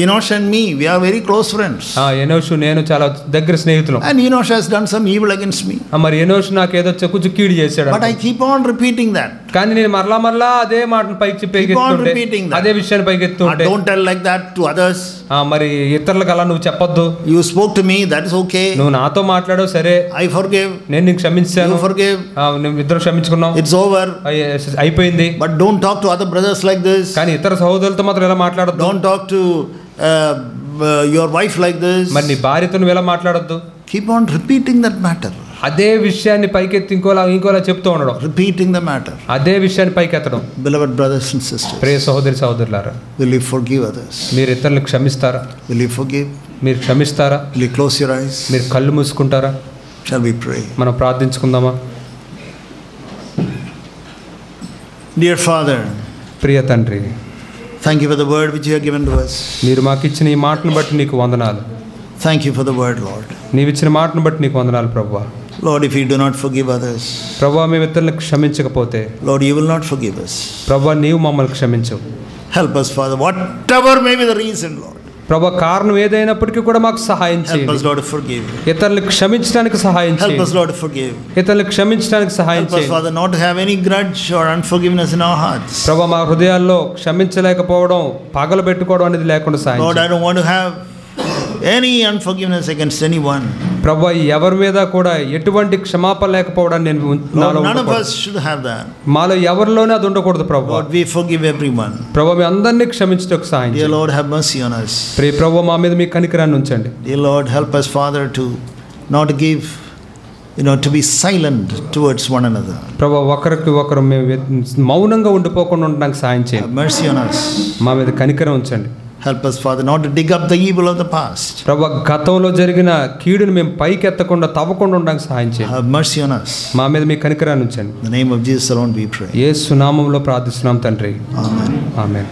Enosh and me, we are very close friends. ఎనోషు నేను చాలా దగ్గర స్నేహితులు. And Enosh has done some evil against me. మరి ఎనోషు నాకు ఏదో కొంచెం కీడు చేశాడు. But I keep on repeating that. కానీ నేను మరలా అదే మాటను పైకి ఎత్తుంటే, అదే విషయాన్ని పైకి ఎత్తుంటే. Don't tell like that to others. మరి ఇతరులకు అలా నువ్వు చెప్పొద్దు. You spoke to me, that is okay. నువ్వు నాతో మాట్లాడావు, సరే, I forgive. నేను నీకు క్షమించాను. You forgive. నువ్వు ఇద్దరు క్షమించుకున్నావు. It's over. అయిపోయింది. But don't talk to other brothers like this. కానీ ఇతర సహోదరులతో మాత్రం ఎలా మాట్లాడొద్దు. Don't talk to your wife like this. మరి నీ భార్యతో నువ్వు ఎలా మాట్లాడొద్దు. Keep on repeating that matter. అదే విషయాన్ని పైకెత్తి ఇంకోలా చెప్తూ ఉండడం. Repeating the matter. అదే విషయాన్ని పైకెత్తడం. Beloved brothers and sisters, ప్రియ సహోదరులారా, will you forgive others? మీరు ఇతరులను క్షమిస్తారా? Will you forgive? మీరు క్షమిస్తారా? Will you close your eyes? మీరు కళ్ళు మూసుకుంటారా? Shall we pray? మనం ప్రార్థించుకుందామా? Dear Father, ప్రియ తండ్రి, thank you for the word which you have given to us. మీరు మాకు ఇచ్చిన ఈ మాటను బట్టి నీకు వందనాలు. Thank you for the word, Lord. నీవు ఇచ్చిన మాటను బట్టి నీకు వందనాలు ప్రభువా. Lord, if you do not forgive others, ప్రభువా, మేము ఇతరులను క్షమించకపోతే, Lord, you will not forgive us. ప్రభువా, నీవు మమ్మల్ని క్షమించవు. Help us, Father, whatever may be the reason, Lord. ప్రభువా, కారణం ఏదైనప్పటికీ కూడా మాకు సహాయం చేయండి. Help us, Lord, to forgive. ఇతరులను క్షమించడానికి సహాయం చేయండి. Help us, Lord, to forgive. ఇతరులను క్షమించడానికి సహాయం చేయండి. Help us, Father, not to have any grudge or unforgiveness in our hearts. ప్రభువా, మా హృదయాల్లో క్షమించలేకపోవడం, పగలు పెట్టుకోవడం అనేది లేకుండా సహాయం చేయండి. Lord, I don't want to have any unforgiveness against anyone. ప్రభువా ఎవరి మీద కూడా ఎటువంటి క్షమాపణ లేకపోవడాన్ని నేను నాలో None of ఉండకూడదు. us should have that. మాలో ఎవరిలోనే అది ఉండకూడదు ప్రభువా. Lord, we forgive everyone. ప్రభువా మీ అందరినీ క్షమించుటకు సహాయం Dear చేయండి. Lord, have mercy on us. ప్రియ ప్రభువా మా మీద మీ కనికరాన్ని ఉంచండి. Dear Lord, help us, Father, to not give, to be silent towards one another. ప్రభువా ఒకరికి ఒకరు మేము మౌనంగా ఉండిపోకుండా ఉండడానికి సహాయం Have చేయండి. mercy on us. మా మీద కనికరం ఉంచండి. Help us, Father, not to dig up the evil of the past. ప్రభువా గతంలో జరిగిన కీడుని మేము పైకి ఎత్తకుండా తవ్వకుండా ఉండడానికి సహాయం చేయండి. Have mercy on us. మా మీద మీ కనికరాన్ని ఉంచండి. In the name of Jesus alone we pray. యేసు నామములో ప్రార్థిస్తున్నాం తండ్రి. Amen. ఆమేన్.